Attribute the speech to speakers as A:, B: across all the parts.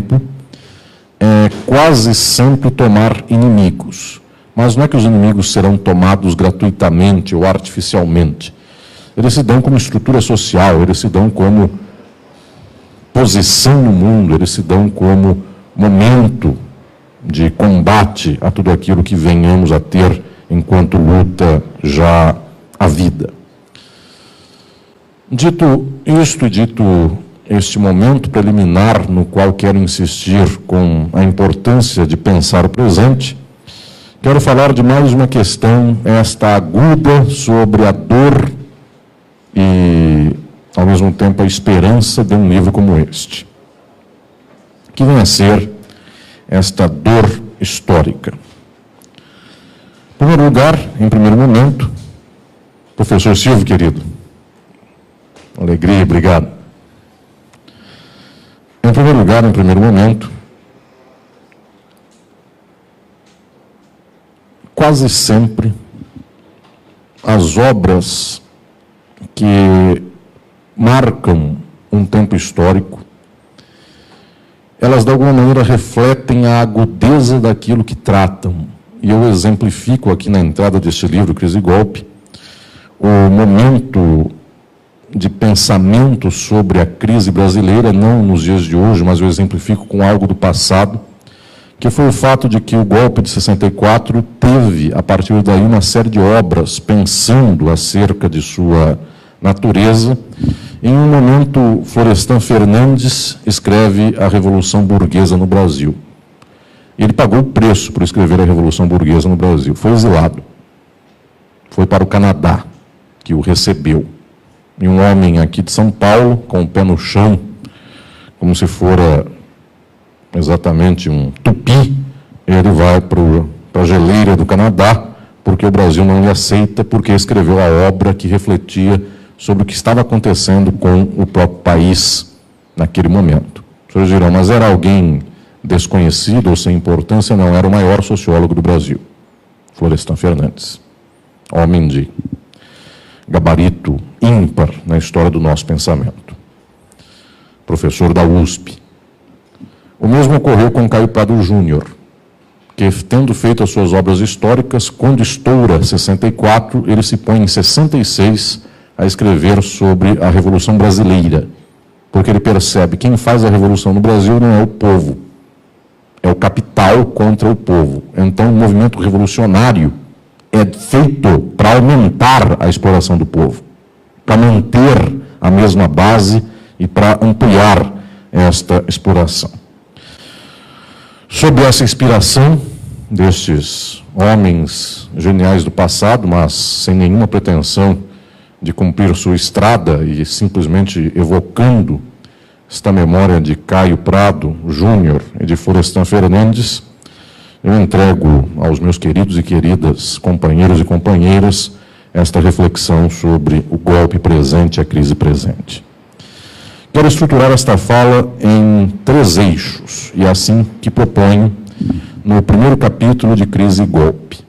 A: tempo é quase sempre tomar inimigos. Mas não é que os inimigos serão tomados gratuitamente ou artificialmente. Eles se dão como estrutura social, eles se dão como posição no mundo, eles se dão como momento de combate a tudo aquilo que venhamos a ter enquanto luta já a vida. Dito isto e dito este momento preliminar no qual quero insistir com a importância de pensar o presente, quero falar de mais uma questão, esta aguda, sobre a dor e, ao mesmo tempo, a esperança de um livro como este, que vem a ser esta dor histórica. Em primeiro lugar, em primeiro momento, professor Silvio, querido, alegria, obrigado. Em primeiro lugar, em primeiro momento, quase sempre as obras que marcam um tempo histórico, elas de alguma maneira refletem a agudeza daquilo que tratam. E eu exemplifico aqui na entrada deste livro, Crise e Golpe, o momento de pensamento sobre a crise brasileira, não nos dias de hoje, mas eu exemplifico com algo do passado, que foi o fato de que o golpe de 64 teve, a partir daí, uma série de obras pensando acerca de sua natureza. Em um momento, Florestan Fernandes escreve A Revolução Burguesa no Brasil. Ele pagou o preço por escrever A Revolução Burguesa no Brasil. Foi exilado. Foi para o Canadá, que o recebeu. E um homem aqui de São Paulo, com o pé no chão, como se fora exatamente um tupi, ele vai para a geleira do Canadá, porque o Brasil não lhe aceita, porque escreveu a obra que refletia sobre o que estava acontecendo com o próprio país naquele momento. Os senhores dirão, mas era alguém desconhecido ou sem importância? Não, era o maior sociólogo do Brasil, Florestan Fernandes, homem de gabarito ímpar na história do nosso pensamento, professor da USP. O mesmo ocorreu com Caio Prado Júnior, que, tendo feito as suas obras históricas, quando estoura 64, ele se põe em 66 a escrever sobre a Revolução Brasileira, porque ele percebe que quem faz a revolução no Brasil não é o povo, é o capital contra o povo. Então, o movimento revolucionário é feito para aumentar a exploração do povo, para manter a mesma base e para ampliar esta exploração. Sob essa inspiração destes homens geniais do passado, mas sem nenhuma pretensão de cumprir sua estrada e simplesmente evocando esta memória de Caio Prado Júnior e de Florestan Fernandes, eu entrego aos meus queridos e queridas companheiros e companheiras esta reflexão sobre o golpe presente e a crise presente. Quero estruturar esta fala em 3 eixos, e é assim que proponho no primeiro capítulo de Crise e Golpe.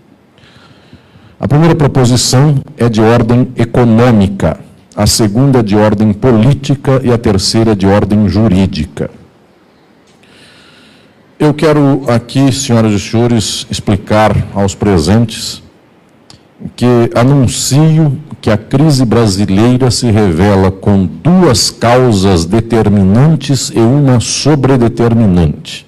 A: A primeira proposição é de ordem econômica, a segunda é de ordem política e a terceira é de ordem jurídica. Eu quero aqui, senhoras e senhores, explicar aos presentes que anuncio que a crise brasileira se revela com 2 causas determinantes e uma sobredeterminante.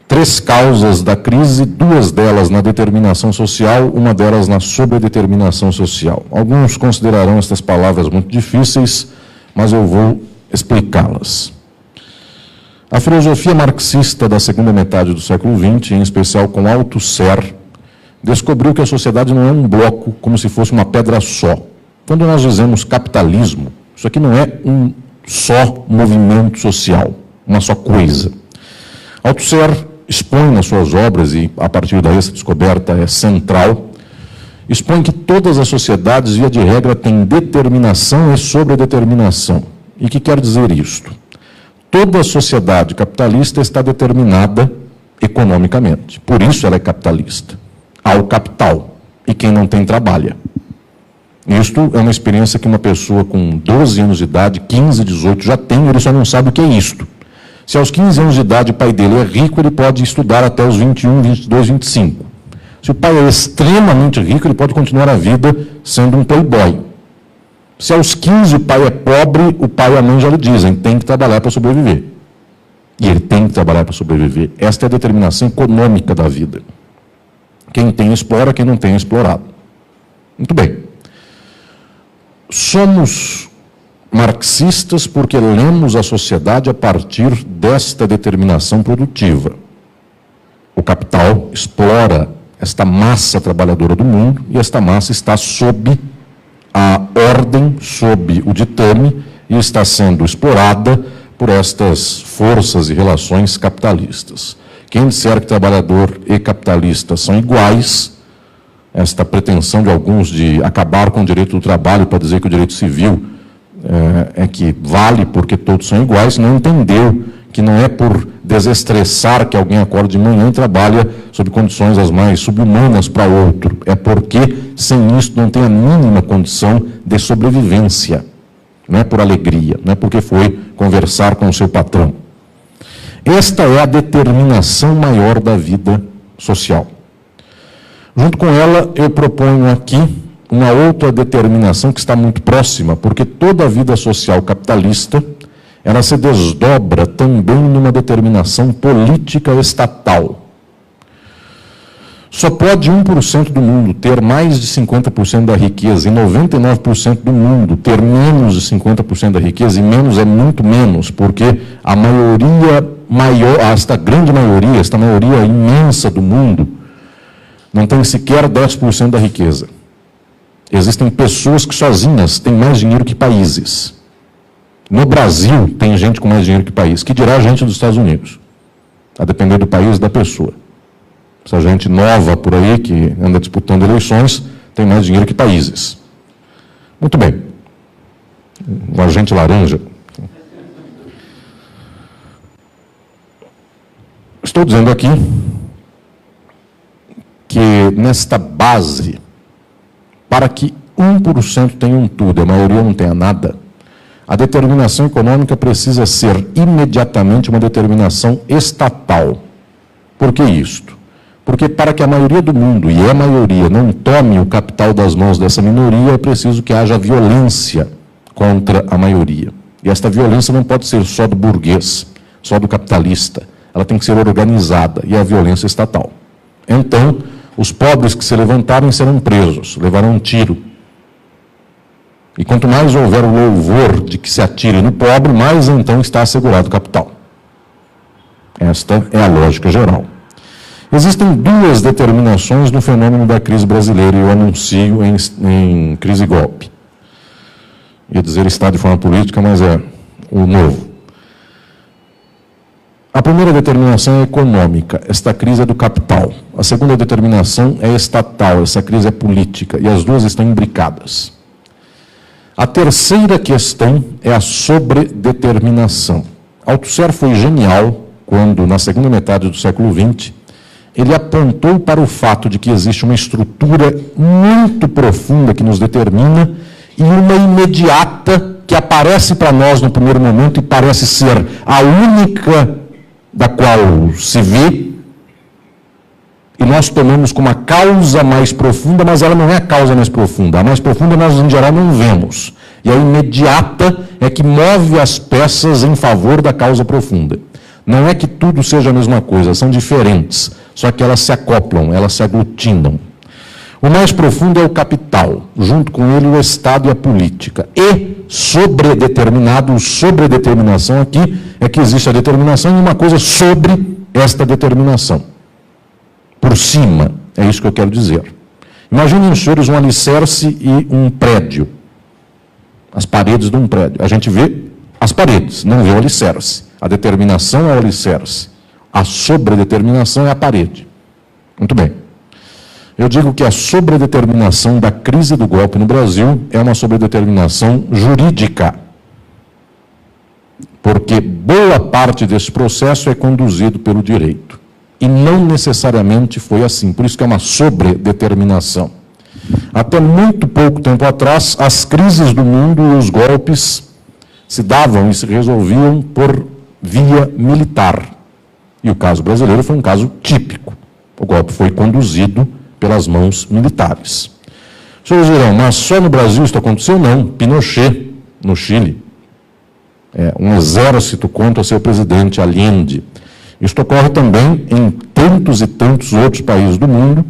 A: 3 causas da crise, 2 delas na determinação social, uma delas na sobredeterminação social. Alguns considerarão estas palavras muito difíceis, mas eu vou explicá-las. A filosofia marxista da segunda metade do século XX, em especial com Althusser, descobriu que a sociedade não é um bloco como se fosse uma pedra só. Quando nós dizemos capitalismo, isso aqui não é um só movimento social, uma só coisa. Althusser expõe nas suas obras, e a partir daí essa descoberta é central, expõe que todas as sociedades, via de regra, têm determinação e sobredeterminação. E o que quer dizer isto? Toda a sociedade capitalista está determinada economicamente, por isso ela é capitalista. Há o capital, e quem não tem trabalha. Isto é uma experiência que uma pessoa com 12 anos de idade, 15, 18 já tem, ele só não sabe o que é isto. Se aos 15 anos de idade o pai dele é rico, ele pode estudar até os 21, 22, 25. Se o pai é extremamente rico, ele pode continuar a vida sendo um playboy. Se aos 15 o pai é pobre, o pai e a mãe já lhe dizem, tem que trabalhar para sobreviver. E ele tem que trabalhar para sobreviver. Esta é a determinação econômica da vida. Quem tem explora, quem não tem é explorado. Muito bem. Somos marxistas porque lemos a sociedade a partir desta determinação produtiva. O capital explora esta massa trabalhadora do mundo e esta massa está sob a ordem, sob o ditame e está sendo explorada por estas forças e relações capitalistas. Quem disser que trabalhador e capitalista são iguais, esta pretensão de alguns de acabar com o direito do trabalho para dizer que o direito civil é que vale porque todos são iguais, não entendeu que não é por desestressar que alguém acorda de manhã e trabalha sob condições as mais subhumanas para outro. É porque, sem isso, não tem a mínima condição de sobrevivência. Não é por alegria, não é porque foi conversar com o seu patrão. Esta é a determinação maior da vida social. Junto com ela, eu proponho aqui uma outra determinação que está muito próxima, porque toda a vida social capitalista, ela se desdobra também numa determinação política estatal. Só pode 1% do mundo ter mais de 50% da riqueza e 99% do mundo ter menos de 50% da riqueza, e menos é muito menos, porque a maioria maior, esta grande maioria, esta maioria imensa do mundo, não tem sequer 10% da riqueza. Existem pessoas que sozinhas têm mais dinheiro que países. No Brasil, tem gente com mais dinheiro que país, que dirá a gente dos Estados Unidos, a depender do país e da pessoa. Essa gente nova por aí, que anda disputando eleições, tem mais dinheiro que países. Muito bem. O agente laranja. Estou dizendo aqui que nesta base, para que 1% tenham tudo, a maioria não tenha nada, a determinação econômica precisa ser imediatamente uma determinação estatal. Por que isto? Porque para que a maioria do mundo, e a maioria, não tome o capital das mãos dessa minoria, é preciso que haja violência contra a maioria. E esta violência não pode ser só do burguês, só do capitalista. Ela tem que ser organizada, e é a violência estatal. Então, os pobres que se levantarem serão presos, levarão um tiro. E quanto mais houver o louvor de que se atire no pobre, mais então está assegurado o capital. Esta é a lógica geral. Existem duas determinações no fenômeno da crise brasileira, e eu anuncio em crise e golpe. Ia dizer Estado de forma política, mas é o novo. A primeira determinação é econômica, esta crise é do capital. A segunda determinação é estatal, essa crise é política, e as duas estão imbricadas. A terceira questão é a sobredeterminação. Althusser foi genial quando, na segunda metade do século XX, ele apontou para o fato de que existe uma estrutura muito profunda que nos determina e uma imediata que aparece para nós no primeiro momento e parece ser a única da qual se vê, e nós tomamos como a causa mais profunda, mas ela não é a causa mais profunda. A mais profunda nós, em geral, não vemos. E a imediata é que move as peças em favor da causa profunda. Não é que tudo seja a mesma coisa, são diferentes, só que elas se acoplam, elas se aglutinam. O mais profundo é o capital, junto com ele o Estado e a política. E sobredeterminado, o sobredeterminação aqui é que existe a determinação e uma coisa sobre esta determinação. Por cima, é isso que eu quero dizer. Imaginem os senhores um alicerce e um prédio. As paredes de um prédio. A gente vê as paredes, não vê o alicerce. A determinação é o alicerce. A sobredeterminação é a parede. Muito bem. Eu digo que a sobredeterminação da crise do golpe no Brasil é uma sobredeterminação jurídica. Porque boa parte desse processo é conduzido pelo direito. E não necessariamente foi assim. Por isso que é uma sobredeterminação. Até muito pouco tempo atrás, as crises do mundo e os golpes se davam e se resolviam por via militar. E o caso brasileiro foi um caso típico. O golpe foi conduzido pelas mãos militares. Senhores dirão, mas só no Brasil isso aconteceu? Não. Pinochet, no Chile. Um exército contra seu presidente, Allende. Isso ocorre também em tantos e tantos outros países do mundo,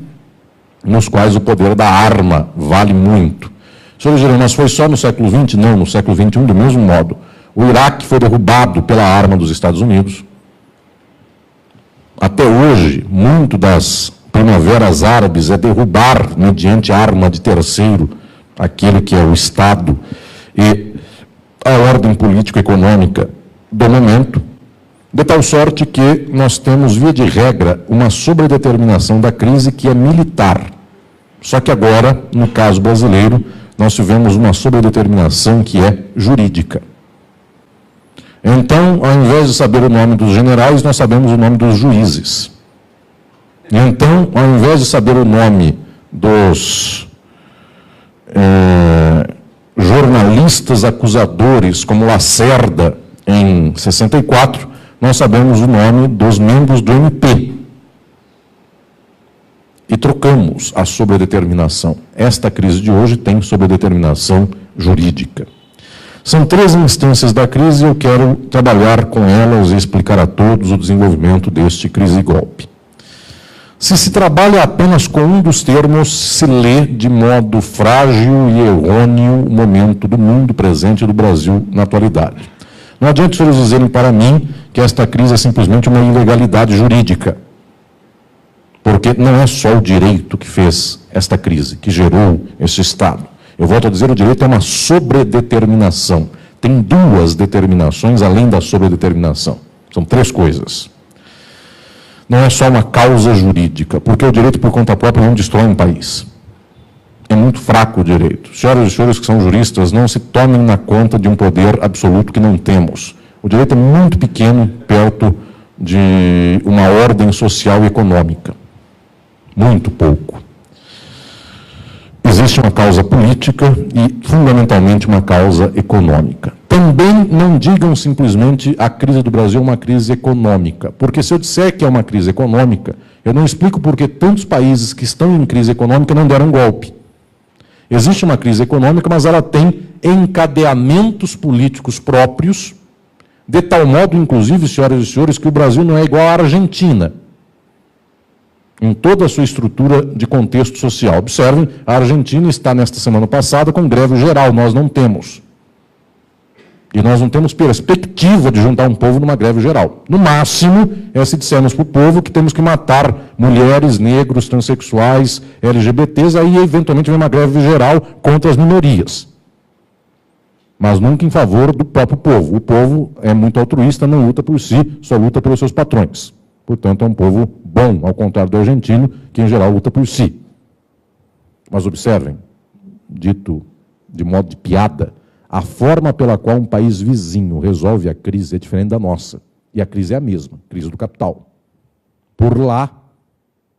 A: nos quais o poder da arma vale muito. Senhores dirão, mas foi só no século XX? Não, no século XXI, do mesmo modo. O Iraque foi derrubado pela arma dos Estados Unidos. Até hoje, muito das primaveras árabes é derrubar, mediante arma de terceiro, aquele que é o Estado e a ordem político-econômica do momento, de tal sorte que nós temos, via de regra, uma sobredeterminação da crise que é militar. Só que agora, no caso brasileiro, nós tivemos uma sobredeterminação que é jurídica. Então, ao invés de saber o nome dos generais, nós sabemos o nome dos juízes. E então, ao invés de saber o nome dos jornalistas acusadores, como Lacerda, em 64, nós sabemos o nome dos membros do MP. E trocamos a sobredeterminação. Esta crise de hoje tem sobredeterminação jurídica. São 3 instâncias da crise e eu quero trabalhar com elas e explicar a todos o desenvolvimento deste crise e golpe. Se se trabalha apenas com um dos termos, se lê de modo frágil e errôneo o momento do mundo presente e do Brasil na atualidade. Não adianta os senhores dizerem para mim que esta crise é simplesmente uma ilegalidade jurídica, porque não é só o direito que fez esta crise, que gerou esse Estado. Eu volto a dizer, o direito é uma sobredeterminação. Tem 2 determinações além da sobredeterminação. São 3 coisas. Não é só uma causa jurídica, porque o direito por conta própria não destrói um país. É muito fraco o direito. Senhoras e senhores que são juristas, não se tomem na conta de um poder absoluto que não temos. O direito é muito pequeno perto de uma ordem social e econômica. Muito pouco. Existe uma causa política e, fundamentalmente, uma causa econômica. Também não digam simplesmente a crise do Brasil é uma crise econômica, porque se eu disser que é uma crise econômica, eu não explico por que tantos países que estão em crise econômica não deram golpe. Existe uma crise econômica, mas ela tem encadeamentos políticos próprios, de tal modo, inclusive, senhoras e senhores, que o Brasil não é igual à Argentina, em toda a sua estrutura de contexto social. Observem, a Argentina está, nesta semana passada, com greve geral, nós não temos. E nós não temos perspectiva de juntar um povo numa greve geral. No máximo, é se dissermos para o povo que temos que matar mulheres, negros, transexuais, LGBTs, aí eventualmente vem uma greve geral contra as minorias. Mas nunca em favor do próprio povo. O povo é muito altruísta, não luta por si, só luta pelos seus patrões. Portanto, é um povo bom, ao contrário do argentino, que em geral luta por si. Mas observem, dito de modo de piada, a forma pela qual um país vizinho resolve a crise é diferente da nossa. E a crise é a mesma, crise do capital. Por lá,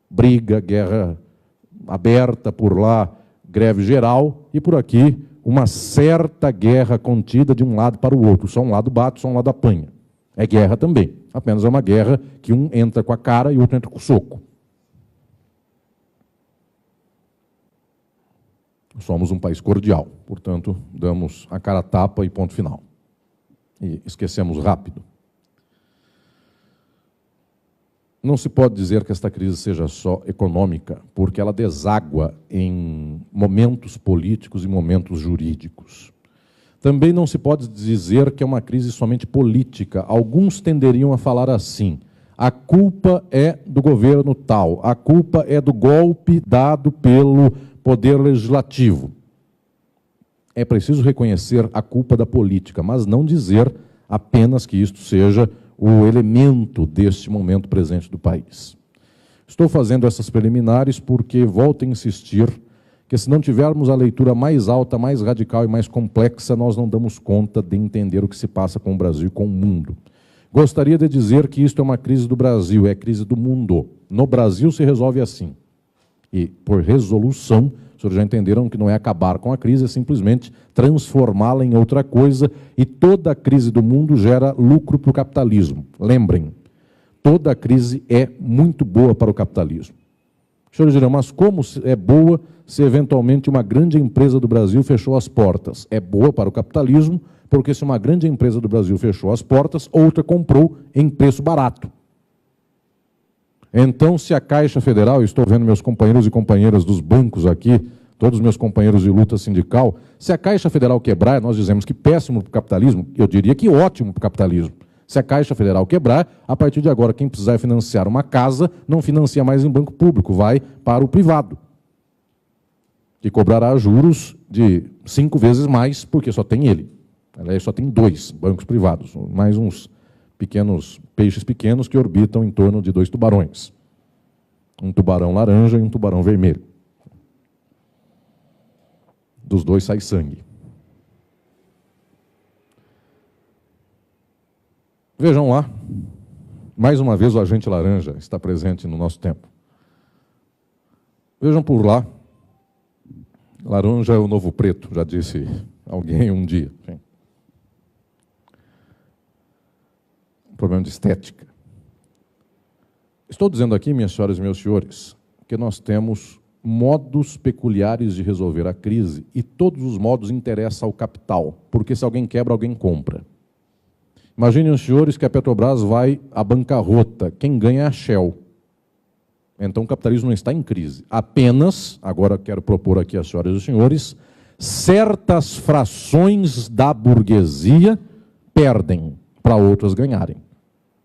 A: briga, guerra aberta, por lá, greve geral, e por aqui, uma certa guerra contida de um lado para o outro. Só um lado bate, só um lado apanha. É guerra também. Apenas é uma guerra que um entra com a cara e o outro entra com o soco. Somos um país cordial, portanto, damos a cara a tapa e ponto final. E esquecemos rápido. Não se pode dizer que esta crise seja só econômica, porque ela deságua em momentos políticos e momentos jurídicos. Também não se pode dizer que é uma crise somente política. Alguns tenderiam a falar assim: a culpa é do governo tal, a culpa é do golpe dado pelo Poder Legislativo. É preciso reconhecer a culpa da política, mas não dizer apenas que isto seja o elemento deste momento presente do país. Estou fazendo essas preliminares porque volto a insistir que se não tivermos a leitura mais alta, mais radical e mais complexa, nós não damos conta de entender o que se passa com o Brasil e com o mundo. Gostaria de dizer que isto é uma crise do Brasil, é crise do mundo. No Brasil se resolve assim. E, por resolução, os senhores já entenderam que não é acabar com a crise, é simplesmente transformá-la em outra coisa, e toda a crise do mundo gera lucro para o capitalismo. Lembrem, toda a crise é muito boa para o capitalismo. Os senhores dirão, mas como é boa se eventualmente uma grande empresa do Brasil fechou as portas? É boa para o capitalismo, porque se uma grande empresa do Brasil fechou as portas, outra comprou em preço barato. Então, se a Caixa Federal, eu estou vendo meus companheiros e companheiras dos bancos aqui, todos os meus companheiros de luta sindical, se a Caixa Federal quebrar, nós dizemos que péssimo para o capitalismo, eu diria que ótimo para o capitalismo. Se a Caixa Federal quebrar, a partir de agora, quem precisar financiar uma casa, não financia mais em banco público, vai para o privado, que cobrará juros de 5 vezes mais, porque só tem ele. Aliás, só tem 2 bancos privados, mais uns pequenos peixes pequenos que orbitam em torno de 2 tubarões. Um tubarão laranja e um tubarão vermelho. Dos 2 sai sangue. Vejam lá, mais uma vez o agente laranja está presente no nosso tempo. Vejam por lá, laranja é o novo preto, já disse alguém um dia. Enfim. Problema de estética. Estou dizendo aqui, minhas senhoras e meus senhores, que nós temos modos peculiares de resolver a crise e todos os modos interessam ao capital, porque se alguém quebra, alguém compra. Imaginem os senhores que a Petrobras vai à bancarrota, quem ganha é a Shell. Então o capitalismo não está em crise. Apenas, agora quero propor aqui às senhoras e aos senhores, certas frações da burguesia perdem para outras ganharem.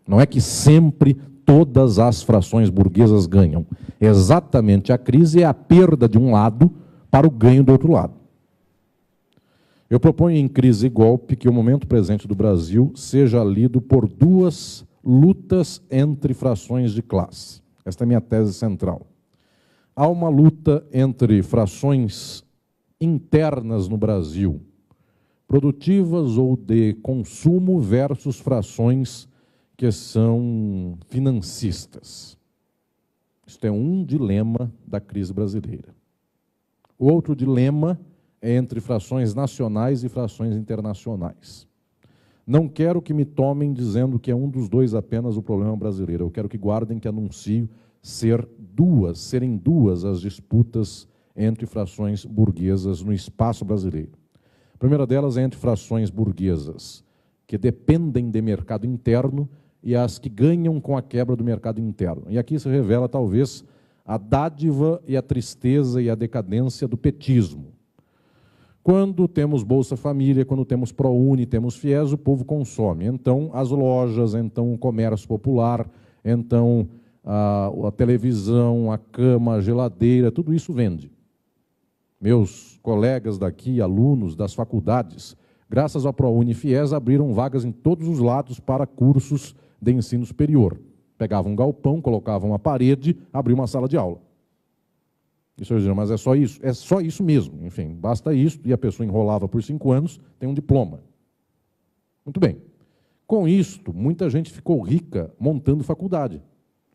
A: Não é que sempre todas as frações burguesas ganham. Exatamente a crise é a perda de um lado para o ganho do outro lado. Eu proponho em Crise e Golpe que o momento presente do Brasil seja lido por 2 lutas entre frações de classe. Esta é a minha tese central. Há uma luta entre frações internas no Brasil, produtivas ou de consumo, versus frações que são financistas. Isto é um dilema da crise brasileira. O outro dilema é entre frações nacionais e frações internacionais. Não quero que me tomem dizendo que é um dos 2 apenas o problema brasileiro. Eu quero que guardem que anuncio serem duas as disputas entre frações burguesas no espaço brasileiro. A primeira delas é entre frações burguesas que dependem de mercado interno e as que ganham com a quebra do mercado interno. E aqui se revela, talvez, a dádiva e a tristeza e a decadência do petismo. Quando temos Bolsa Família, quando temos ProUni, temos FIES, o povo consome. Então, as lojas, então o comércio popular, então a televisão, a cama, a geladeira, tudo isso vende. Meus colegas daqui, alunos das faculdades, graças ao ProUni e FIES, abriram vagas em todos os lados para cursos de ensino superior. Pegavam um galpão, colocavam uma parede, abriam uma sala de aula. E senhores dizem, mas é só isso? É só isso mesmo. Enfim, basta isso, e a pessoa enrolava por 5 anos, tem um diploma. Muito bem. Com isto, muita gente ficou rica montando faculdade.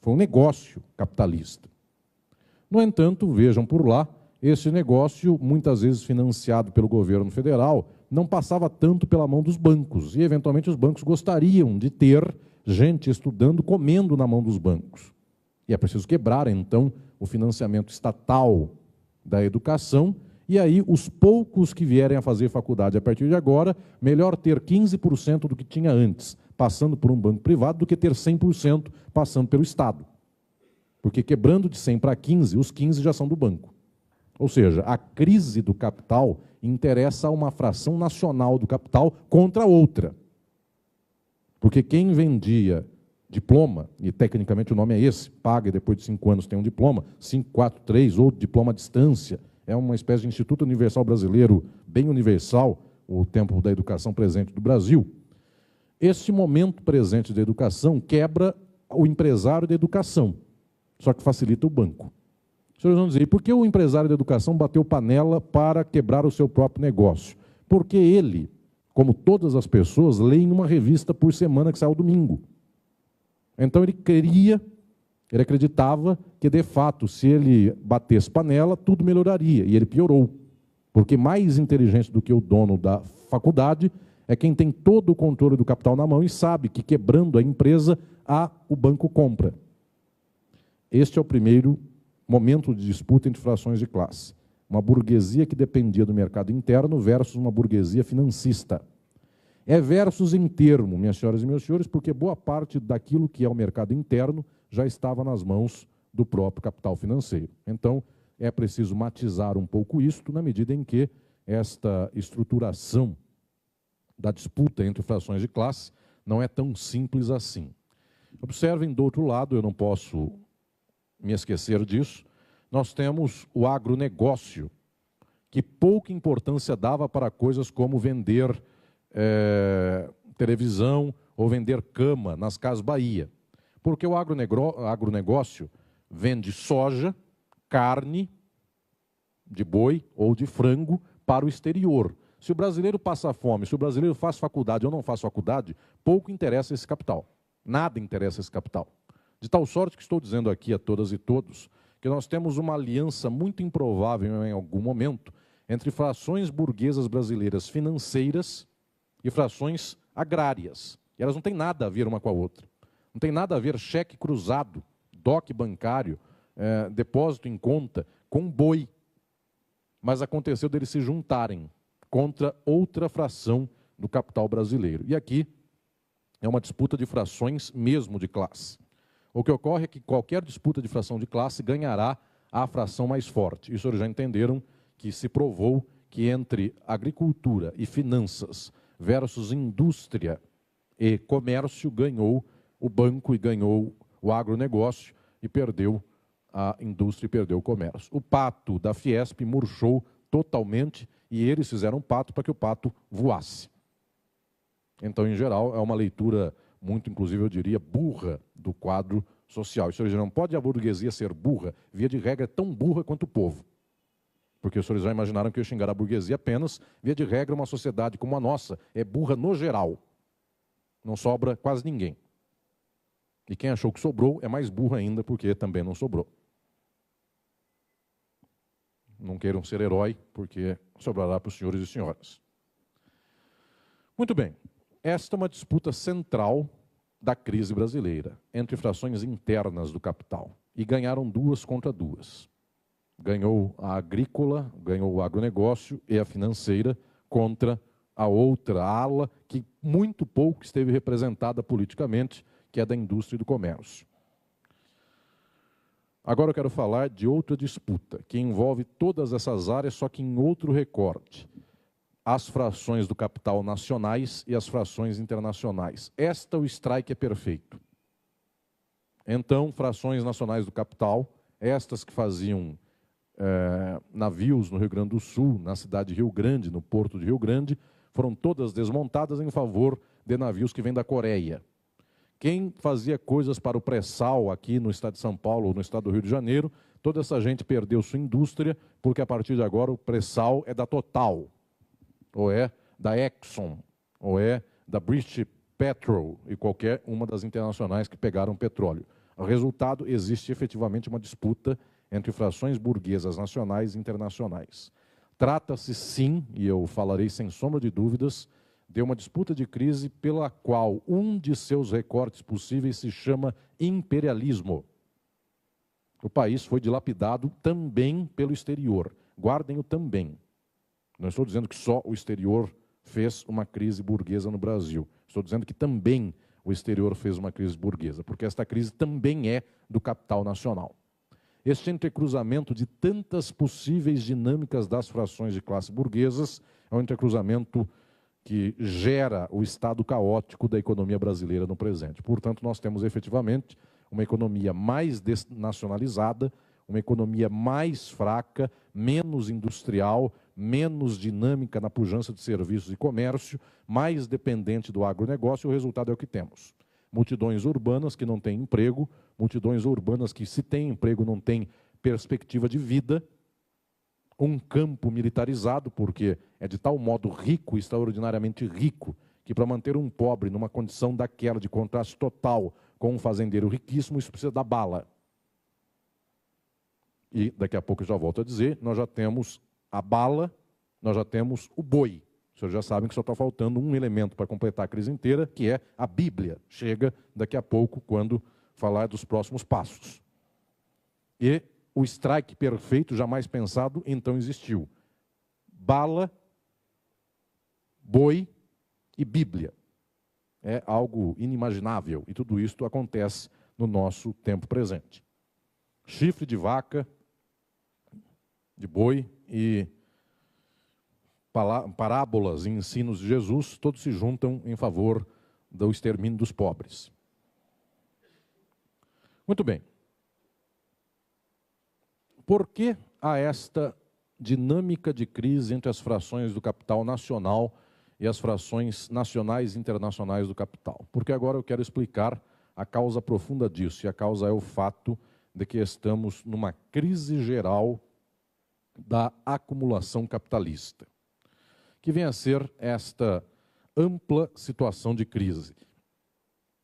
A: Foi um negócio capitalista. No entanto, vejam por lá, esse negócio, muitas vezes financiado pelo governo federal, não passava tanto pela mão dos bancos, e eventualmente os bancos gostariam de ter gente estudando, comendo na mão dos bancos. E é preciso quebrar, então, o financiamento estatal da educação, e aí os poucos que vierem a fazer faculdade a partir de agora, melhor ter 15% do que tinha antes, passando por um banco privado, do que ter 100% passando pelo Estado. Porque quebrando de 100 para 15, os 15 já são do banco. Ou seja, a crise do capital interessa a uma fração nacional do capital contra outra. Porque quem vendia diploma, e tecnicamente o nome é esse, paga e depois de 5 anos tem um diploma, 5, 4, 3, ou diploma à distância, é uma espécie de Instituto Universal Brasileiro, bem universal, o tempo da educação presente do Brasil. Esse momento presente da educação quebra o empresário da educação, só que facilita o banco. Os senhores vão dizer, e por que o empresário da educação bateu panela para quebrar o seu próprio negócio? Porque ele, como todas as pessoas, lê em uma revista por semana que sai ao domingo. Então ele queria Ele acreditava que, de fato, se ele batesse panela, tudo melhoraria, e ele piorou. Porque mais inteligente do que o dono da faculdade é quem tem todo o controle do capital na mão e sabe que, quebrando a empresa, o banco compra. Este é o primeiro momento de disputa entre frações de classe. Uma burguesia que dependia do mercado interno versus uma burguesia financista. É versus em termo, minhas senhoras e meus senhores, porque boa parte daquilo que é o mercado interno já estava nas mãos do próprio capital financeiro. Então, é preciso matizar um pouco isto, na medida em que esta estruturação da disputa entre frações de classe não é tão simples assim. Observem, do outro lado, eu não posso me esquecer disso, nós temos o agronegócio, que pouca importância dava para coisas como vender televisão ou vender cama nas Casas Bahia. Porque o agronegócio vende soja, carne de boi ou de frango para o exterior. Se o brasileiro passa fome, se o brasileiro faz faculdade ou não faz faculdade, pouco interessa esse capital. Nada interessa esse capital. De tal sorte que estou dizendo aqui a todas e todos que nós temos uma aliança muito improvável em algum momento entre frações burguesas brasileiras financeiras e frações agrárias. E elas não têm nada a ver uma com a outra. Não tem nada a ver cheque cruzado, DOC bancário, depósito em conta, com boi. Mas aconteceu deles se juntarem contra outra fração do capital brasileiro. E aqui é uma disputa de frações mesmo de classe. O que ocorre é que qualquer disputa de fração de classe ganhará a fração mais forte. Isso eles já entenderam que se provou que entre agricultura e finanças versus indústria e comércio ganhou o banco e ganhou o agronegócio e perdeu a indústria e perdeu o comércio. O pato da Fiesp murchou totalmente e eles fizeram um pato para que o pato voasse. Então, em geral, é uma leitura muito, inclusive, eu diria, burra do quadro social. Isso não pode a burguesia ser burra, via de regra, é tão burra quanto o povo. Porque os senhores já imaginaram que eu xingar a burguesia apenas, via de regra, uma sociedade como a nossa é burra no geral. Não sobra quase ninguém. E quem achou que sobrou é mais burra ainda, porque também não sobrou. Não queiram ser herói, porque sobrará para os senhores e senhoras. Muito bem. Esta é uma disputa central da crise brasileira, entre frações internas do capital. E ganharam duas contra duas. Ganhou a agrícola, ganhou o agronegócio e a financeira contra a outra ala, que muito pouco esteve representada politicamente, que é da indústria e do comércio. Agora eu quero falar de outra disputa, que envolve todas essas áreas, só que em outro recorte. As frações do capital nacionais e as frações internacionais. O strike é perfeito. Então, frações nacionais do capital, estas que faziam navios no Rio Grande do Sul, na cidade de Rio Grande, no porto de Rio Grande, foram todas desmontadas em favor de navios que vêm da Coreia. Quem fazia coisas para o pré-sal aqui no estado de São Paulo ou no estado do Rio de Janeiro, toda essa gente perdeu sua indústria, porque a partir de agora o pré-sal é da Total, ou é da Exxon, ou é da British Petrol e qualquer uma das internacionais que pegaram petróleo. O resultado, existe efetivamente uma disputa entre frações burguesas nacionais e internacionais. Trata-se sim, e eu falarei sem sombra de dúvidas, de uma disputa de crise pela qual um de seus recortes possíveis se chama imperialismo. O país foi dilapidado também pelo exterior. Guardem o também. Não estou dizendo que só o exterior fez uma crise burguesa no Brasil. Estou dizendo que também o exterior fez uma crise burguesa, porque esta crise também é do capital nacional. Este entrecruzamento de tantas possíveis dinâmicas das frações de classe burguesas é um entrecruzamento que gera o estado caótico da economia brasileira no presente. Portanto, nós temos efetivamente uma economia mais desnacionalizada, uma economia mais fraca, menos industrial, menos dinâmica na pujança de serviços e comércio, mais dependente do agronegócio, e o resultado é o que temos. Multidões urbanas que não têm emprego, multidões urbanas que, se têm emprego, não têm perspectiva de vida, um campo militarizado, porque é de tal modo rico, extraordinariamente rico, que para manter um pobre numa condição daquela de contraste total com um fazendeiro riquíssimo, isso precisa da bala. E daqui a pouco eu já volto a dizer, nós já temos a bala, nós já temos o boi. Vocês já sabem que só está faltando um elemento para completar a crise inteira, que é a Bíblia. Chega daqui a pouco quando falar dos próximos passos. E o strike perfeito, jamais pensado, então existiu. Bala, boi e Bíblia. É algo inimaginável, e tudo isso acontece no nosso tempo presente. Chifre de vaca, de boi e parábolas e ensinos de Jesus, todos se juntam em favor do extermínio dos pobres. Muito bem. Por que há esta dinâmica de crise entre as frações do capital nacional e as frações nacionais e internacionais do capital? Porque agora eu quero explicar a causa profunda disso, e a causa é o fato de que estamos numa crise geral da acumulação capitalista, que vem a ser esta ampla situação de crise.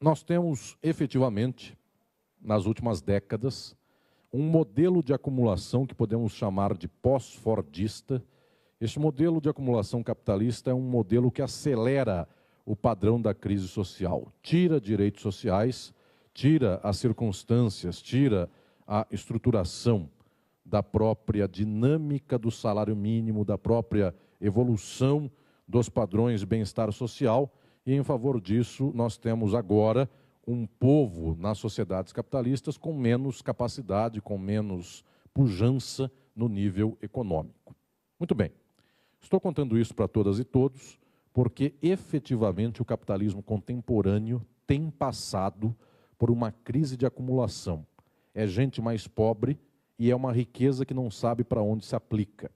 A: Nós temos, efetivamente, nas últimas décadas, um modelo de acumulação que podemos chamar de pós-fordista. Este modelo de acumulação capitalista é um modelo que acelera o padrão da crise social, tira direitos sociais, tira as circunstâncias, tira a estruturação da própria dinâmica do salário mínimo, da própria evolução dos padrões de bem-estar social, e em favor disso nós temos agora um povo nas sociedades capitalistas com menos capacidade, com menos pujança no nível econômico. Muito bem, estou contando isso para todas e todos, porque efetivamente o capitalismo contemporâneo tem passado por uma crise de acumulação. É gente mais pobre e é uma riqueza que não sabe para onde se aplica.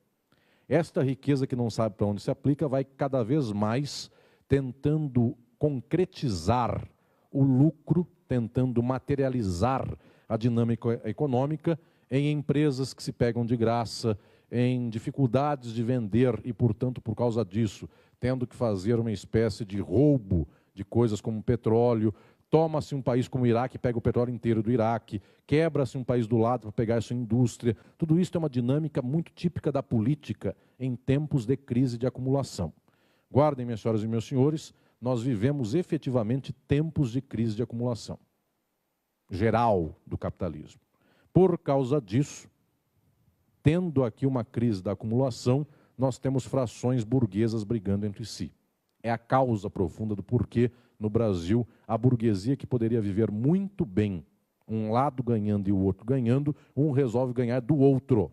A: Esta riqueza que não sabe para onde se aplica vai cada vez mais tentando concretizar o lucro, tentando materializar a dinâmica econômica em empresas que se pegam de graça, em dificuldades de vender e, portanto, por causa disso, tendo que fazer uma espécie de roubo de coisas como petróleo. Toma-se um país como o Iraque, pega o petróleo inteiro do Iraque, quebra-se um país do lado para pegar a sua indústria. Tudo isso é uma dinâmica muito típica da política em tempos de crise de acumulação. Guardem, minhas senhoras e meus senhores, nós vivemos efetivamente tempos de crise de acumulação geral do capitalismo. Por causa disso, tendo aqui uma crise da acumulação, nós temos frações burguesas brigando entre si. É a causa profunda do porquê, no Brasil, a burguesia que poderia viver muito bem, um lado ganhando e o outro ganhando, um resolve ganhar do outro.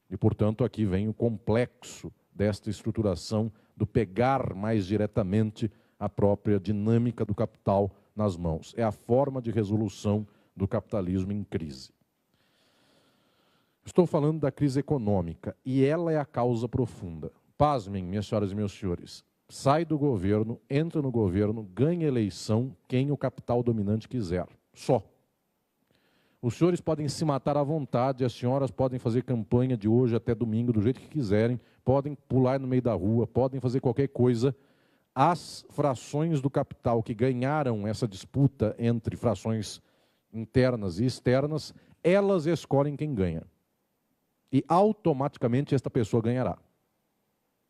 A: E, portanto, aqui vem o complexo desta estruturação do pegar mais diretamente a própria dinâmica do capital nas mãos. É a forma de resolução do capitalismo em crise. Estou falando da crise econômica, e ela é a causa profunda. Pasmem, minhas senhoras e meus senhores, sai do governo, entra no governo, ganha eleição quem o capital dominante quiser. Só. Os senhores podem se matar à vontade, as senhoras podem fazer campanha de hoje até domingo do jeito que quiserem, podem pular no meio da rua, podem fazer qualquer coisa. As frações do capital que ganharam essa disputa entre frações internas e externas, elas escolhem quem ganha. E automaticamente esta pessoa ganhará.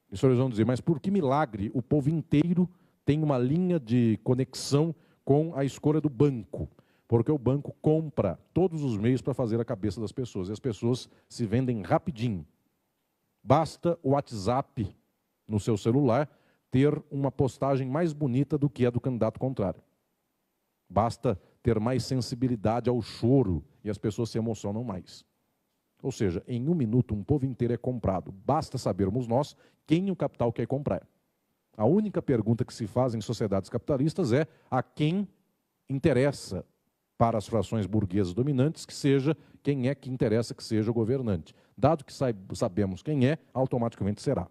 A: E os senhores vão dizer, mas por que milagre o povo inteiro tem uma linha de conexão com a escolha do banco? Porque o banco compra todos os meios para fazer a cabeça das pessoas. E as pessoas se vendem rapidinho. Basta o WhatsApp no seu celular ter uma postagem mais bonita do que a do candidato contrário. Basta ter mais sensibilidade ao choro e as pessoas se emocionam mais. Ou seja, em um minuto um povo inteiro é comprado. Basta sabermos nós quem o capital quer comprar. A única pergunta que se faz em sociedades capitalistas é a quem interessa para as frações burguesas dominantes que seja quem é que interessa que seja o governante. Dado que sabemos quem é, automaticamente será.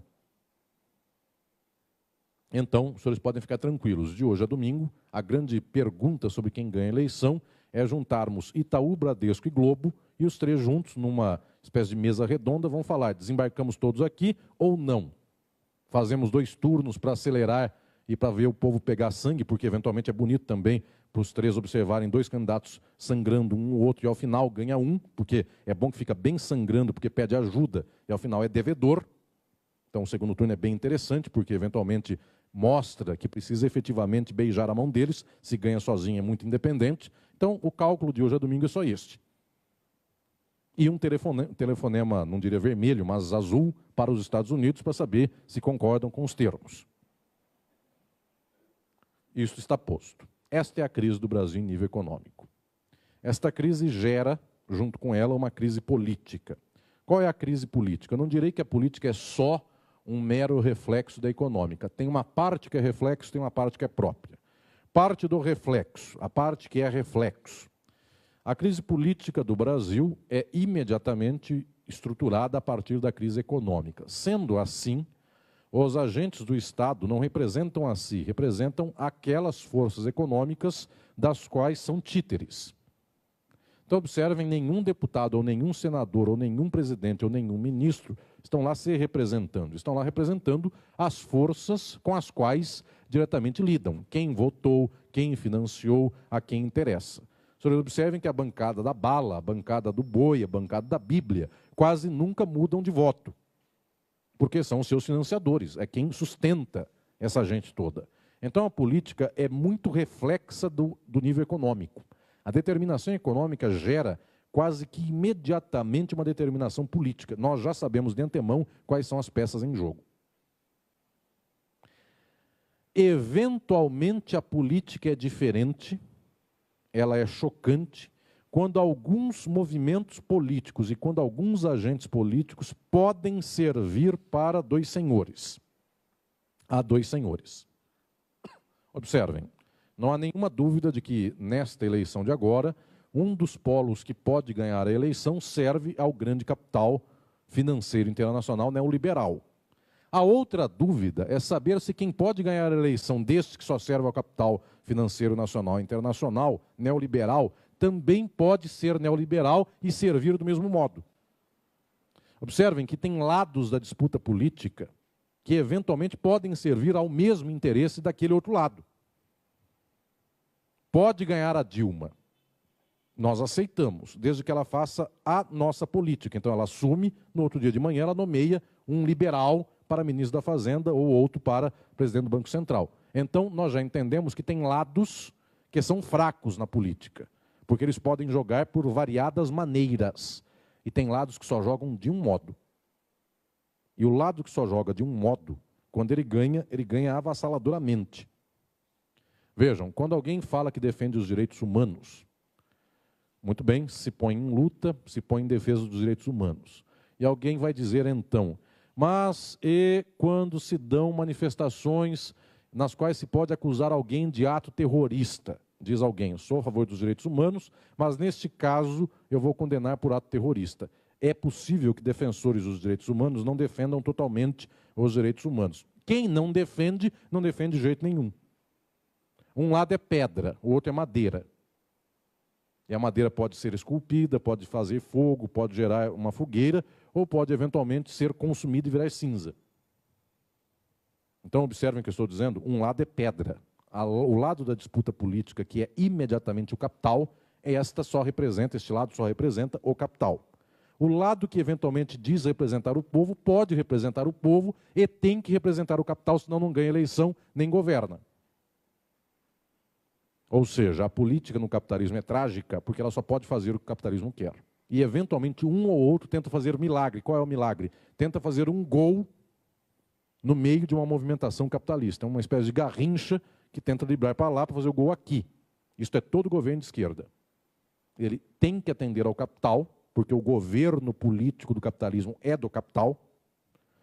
A: Então, os senhores podem ficar tranquilos. De hoje a domingo, a grande pergunta sobre quem ganha a eleição é juntarmos Itaú, Bradesco e Globo, e os três juntos, numa espécie de mesa redonda, vão falar, desembarcamos todos aqui ou não? Fazemos 2 turnos para acelerar e para ver o povo pegar sangue, porque eventualmente é bonito também para os três observarem dois candidatos sangrando um ou outro, e ao final ganha um, porque é bom que fica bem sangrando, porque pede ajuda, e ao final é devedor. Então o segundo turno é bem interessante, porque eventualmente mostra que precisa efetivamente beijar a mão deles, se ganha sozinho é muito independente. Então o cálculo de hoje a domingo é só este. E um telefonema, não diria vermelho, mas azul, para os Estados Unidos, para saber se concordam com os termos. Isso está posto. Esta é a crise do Brasil em nível econômico. Esta crise gera, junto com ela, uma crise política. Qual é a crise política? Eu não direi que a política é só um mero reflexo da econômica. Tem uma parte que é reflexo, tem uma parte que é própria. Parte do reflexo, a parte que é reflexo. A crise política do Brasil é imediatamente estruturada a partir da crise econômica. Sendo assim, os agentes do Estado não representam a si, representam aquelas forças econômicas das quais são títeres. Então, observem, nenhum deputado, ou nenhum senador, ou nenhum presidente, ou nenhum ministro estão lá se representando. Estão lá representando as forças com as quais diretamente lidam. Quem votou, quem financiou, a quem interessa. Senhores, observem que a bancada da bala, a bancada do boi, a bancada da Bíblia, quase nunca mudam de voto. Porque são os seus financiadores, é quem sustenta essa gente toda. Então a política é muito reflexa do nível econômico. A determinação econômica gera quase que imediatamente uma determinação política. Nós já sabemos de antemão quais são as peças em jogo. Eventualmente a política é diferente, ela é chocante, quando alguns movimentos políticos e quando alguns agentes políticos podem servir para dois senhores. Há dois senhores. Observem, não há nenhuma dúvida de que, nesta eleição de agora, um dos polos que pode ganhar a eleição serve ao grande capital financeiro internacional neoliberal. A outra dúvida é saber se quem pode ganhar a eleição deste que só serve ao capital financeiro nacional e internacional, neoliberal, também pode ser neoliberal e servir do mesmo modo. Observem que tem lados da disputa política que eventualmente podem servir ao mesmo interesse daquele outro lado. Pode ganhar a Dilma. Nós aceitamos, desde que ela faça a nossa política. Então ela assume, no outro dia de manhã ela nomeia um liberal para ministro da Fazenda ou outro para presidente do Banco Central. Então nós já entendemos que tem lados que são fracos na política, porque eles podem jogar por variadas maneiras. E tem lados que só jogam de um modo. E o lado que só joga de um modo, quando ele ganha avassaladoramente. Vejam, quando alguém fala que defende os direitos humanos, muito bem, se põe em luta, se põe em defesa dos direitos humanos. E alguém vai dizer então, mas e quando se dão manifestações nas quais se pode acusar alguém de ato terrorista? Diz alguém, eu sou a favor dos direitos humanos, mas neste caso eu vou condenar por ato terrorista. É possível que defensores dos direitos humanos não defendam totalmente os direitos humanos. Quem não defende de jeito nenhum. Um lado é pedra, o outro é madeira. E a madeira pode ser esculpida, pode fazer fogo, pode gerar uma fogueira, ou pode eventualmente ser consumida e virar cinza. Então observem o que eu estou dizendo, um lado é pedra. O lado da disputa política, que é imediatamente o capital, este lado só representa o capital. O lado que eventualmente diz representar o povo, pode representar o povo e tem que representar o capital, senão não ganha eleição nem governa. Ou seja, a política no capitalismo é trágica porque ela só pode fazer o que o capitalismo quer. E eventualmente um ou outro tenta fazer milagre. Qual é o milagre? Tenta fazer um gol no meio de uma movimentação capitalista. É uma espécie de garrincha que tenta driblar para lá para fazer o gol aqui. Isso é todo governo de esquerda. Ele tem que atender ao capital, porque o governo político do capitalismo é do capital,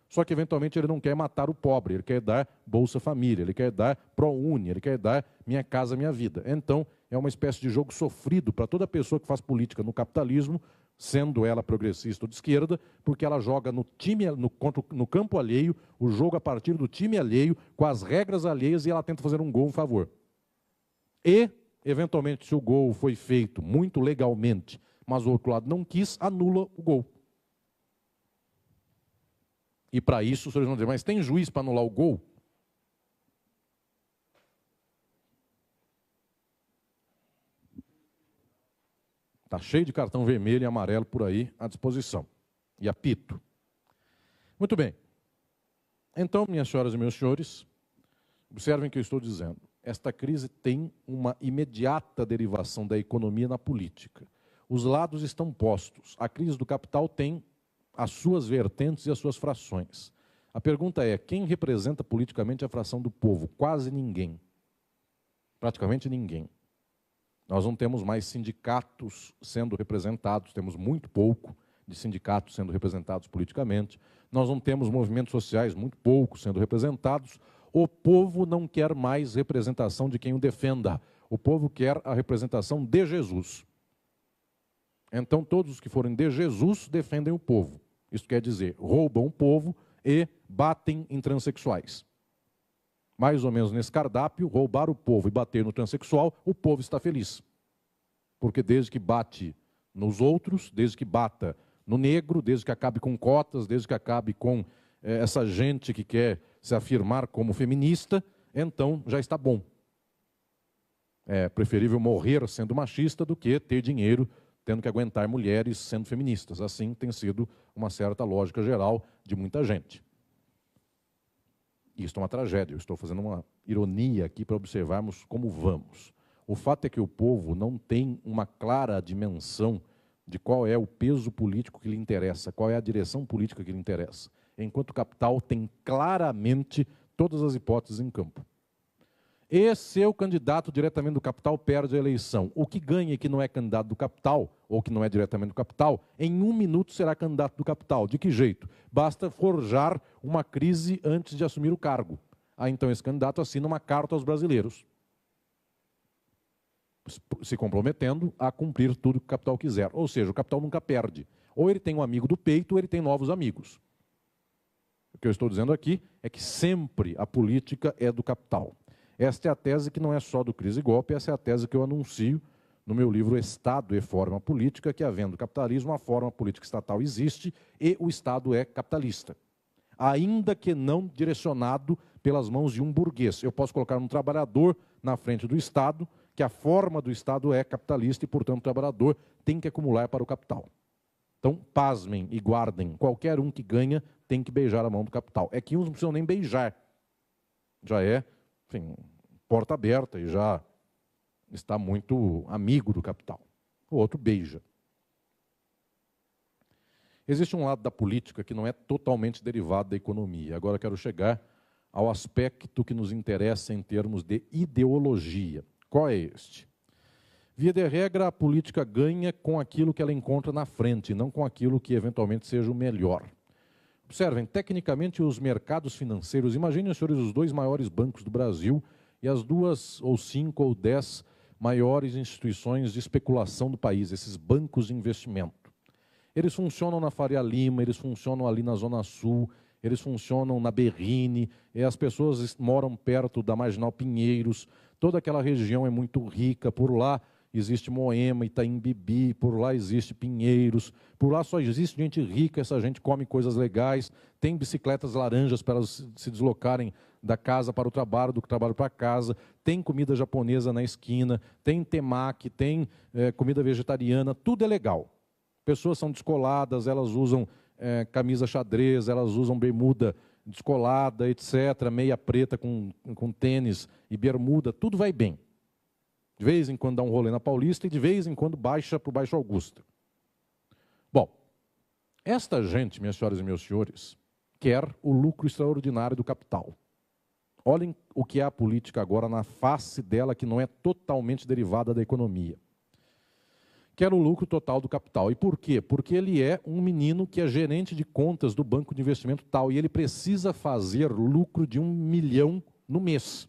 A: só que eventualmente ele não quer matar o pobre, ele quer dar Bolsa Família, ele quer dar ProUni, ele quer dar Minha Casa Minha Vida. Então é uma espécie de jogo sofrido para toda pessoa que faz política no capitalismo, sendo ela progressista ou de esquerda, porque ela joga no campo alheio, o jogo a partir do time alheio, com as regras alheias, e ela tenta fazer um gol em favor. E, eventualmente, se o gol foi feito muito legalmente, mas o outro lado não quis, anula o gol. E para isso, os senhores vão dizer, mas tem juiz para anular o gol? Está cheio de cartão vermelho e amarelo por aí à disposição. E apito. Muito bem. Então, minhas senhoras e meus senhores, observem o que eu estou dizendo. Esta crise tem uma imediata derivação da economia na política. Os lados estão postos. A crise do capital tem as suas vertentes e as suas frações. A pergunta é, quem representa politicamente a fração do povo? Quase ninguém. Praticamente ninguém. Nós não temos mais sindicatos sendo representados, temos muito pouco de sindicatos sendo representados politicamente. Nós não temos movimentos sociais, muito pouco sendo representados. O povo não quer mais representação de quem o defenda. O povo quer a representação de Jesus. Então, todos os que forem de Jesus defendem o povo. Isso quer dizer, roubam o povo e batem em transexuais. Mais ou menos nesse cardápio, roubar o povo e bater no transexual, o povo está feliz. Porque desde que bate nos outros, desde que bata no negro, desde que acabe com cotas, desde que acabe com essa gente que quer se afirmar como feminista, então já está bom. É preferível morrer sendo machista do que ter dinheiro tendo que aguentar mulheres sendo feministas. Assim tem sido uma certa lógica geral de muita gente. Isso é uma tragédia. Eu estou fazendo uma ironia aqui para observarmos como vamos. O fato é que o povo não tem uma clara dimensão de qual é o peso político que lhe interessa, qual é a direção política que lhe interessa, enquanto o capital tem claramente todas as hipóteses em campo. E se o candidato diretamente do capital perde a eleição, o que ganha e que não é candidato do capital, ou que não é diretamente do capital, em 1 minuto será candidato do capital. De que jeito? Basta forjar uma crise antes de assumir o cargo. Aí então esse candidato assina uma carta aos brasileiros, se comprometendo a cumprir tudo que o capital quiser. Ou seja, o capital nunca perde. Ou ele tem um amigo do peito, ou ele tem novos amigos. O que eu estou dizendo aqui é que sempre a política é do capital. Esta é a tese que não é só do Crise e Golpe, essa é a tese que eu anuncio no meu livro Estado e Forma Política, que havendo capitalismo, a forma política estatal existe e o Estado é capitalista. Ainda que não direcionado pelas mãos de um burguês. Eu posso colocar um trabalhador na frente do Estado, que a forma do Estado é capitalista e, portanto, o trabalhador tem que acumular para o capital. Então, pasmem e guardem, qualquer um que ganha tem que beijar a mão do capital. É que uns não precisam nem beijar. Já é, enfim, porta aberta e já está muito amigo do capital. O outro beija. Existe um lado da política que não é totalmente derivado da economia. Agora quero chegar ao aspecto que nos interessa em termos de ideologia. Qual é este? Via de regra, a política ganha com aquilo que ela encontra na frente, não com aquilo que eventualmente seja o melhor. Observem, tecnicamente, os mercados financeiros, imaginem, senhores, os 2 maiores bancos do Brasil e as 2 ou 5 ou 10 maiores instituições de especulação do país, esses bancos de investimento. Eles funcionam na Faria Lima, eles funcionam ali na Zona Sul, eles funcionam na Berrini, e as pessoas moram perto da Marginal Pinheiros, toda aquela região é muito rica, por lá existe Moema, Itaim Bibi, por lá existe Pinheiros, por lá só existe gente rica, essa gente come coisas legais, tem bicicletas laranjas para elas se deslocarem da casa para o trabalho, do trabalho para casa, tem comida japonesa na esquina, tem temaki, tem comida vegetariana, tudo é legal. Pessoas são descoladas, elas usam camisa xadrez, elas usam bermuda descolada, etc., meia preta com tênis e bermuda, tudo vai bem. De vez em quando dá um rolê na Paulista e de vez em quando baixa para o Baixo Augusta. Bom, esta gente, minhas senhoras e meus senhores, quer o lucro extraordinário do capital. Olhem o que é a política agora na face dela, que não é totalmente derivada da economia. Quer o lucro total do capital. E por quê? Porque ele é um menino que é gerente de contas do banco de investimento tal, e ele precisa fazer lucro de 1 milhão no mês.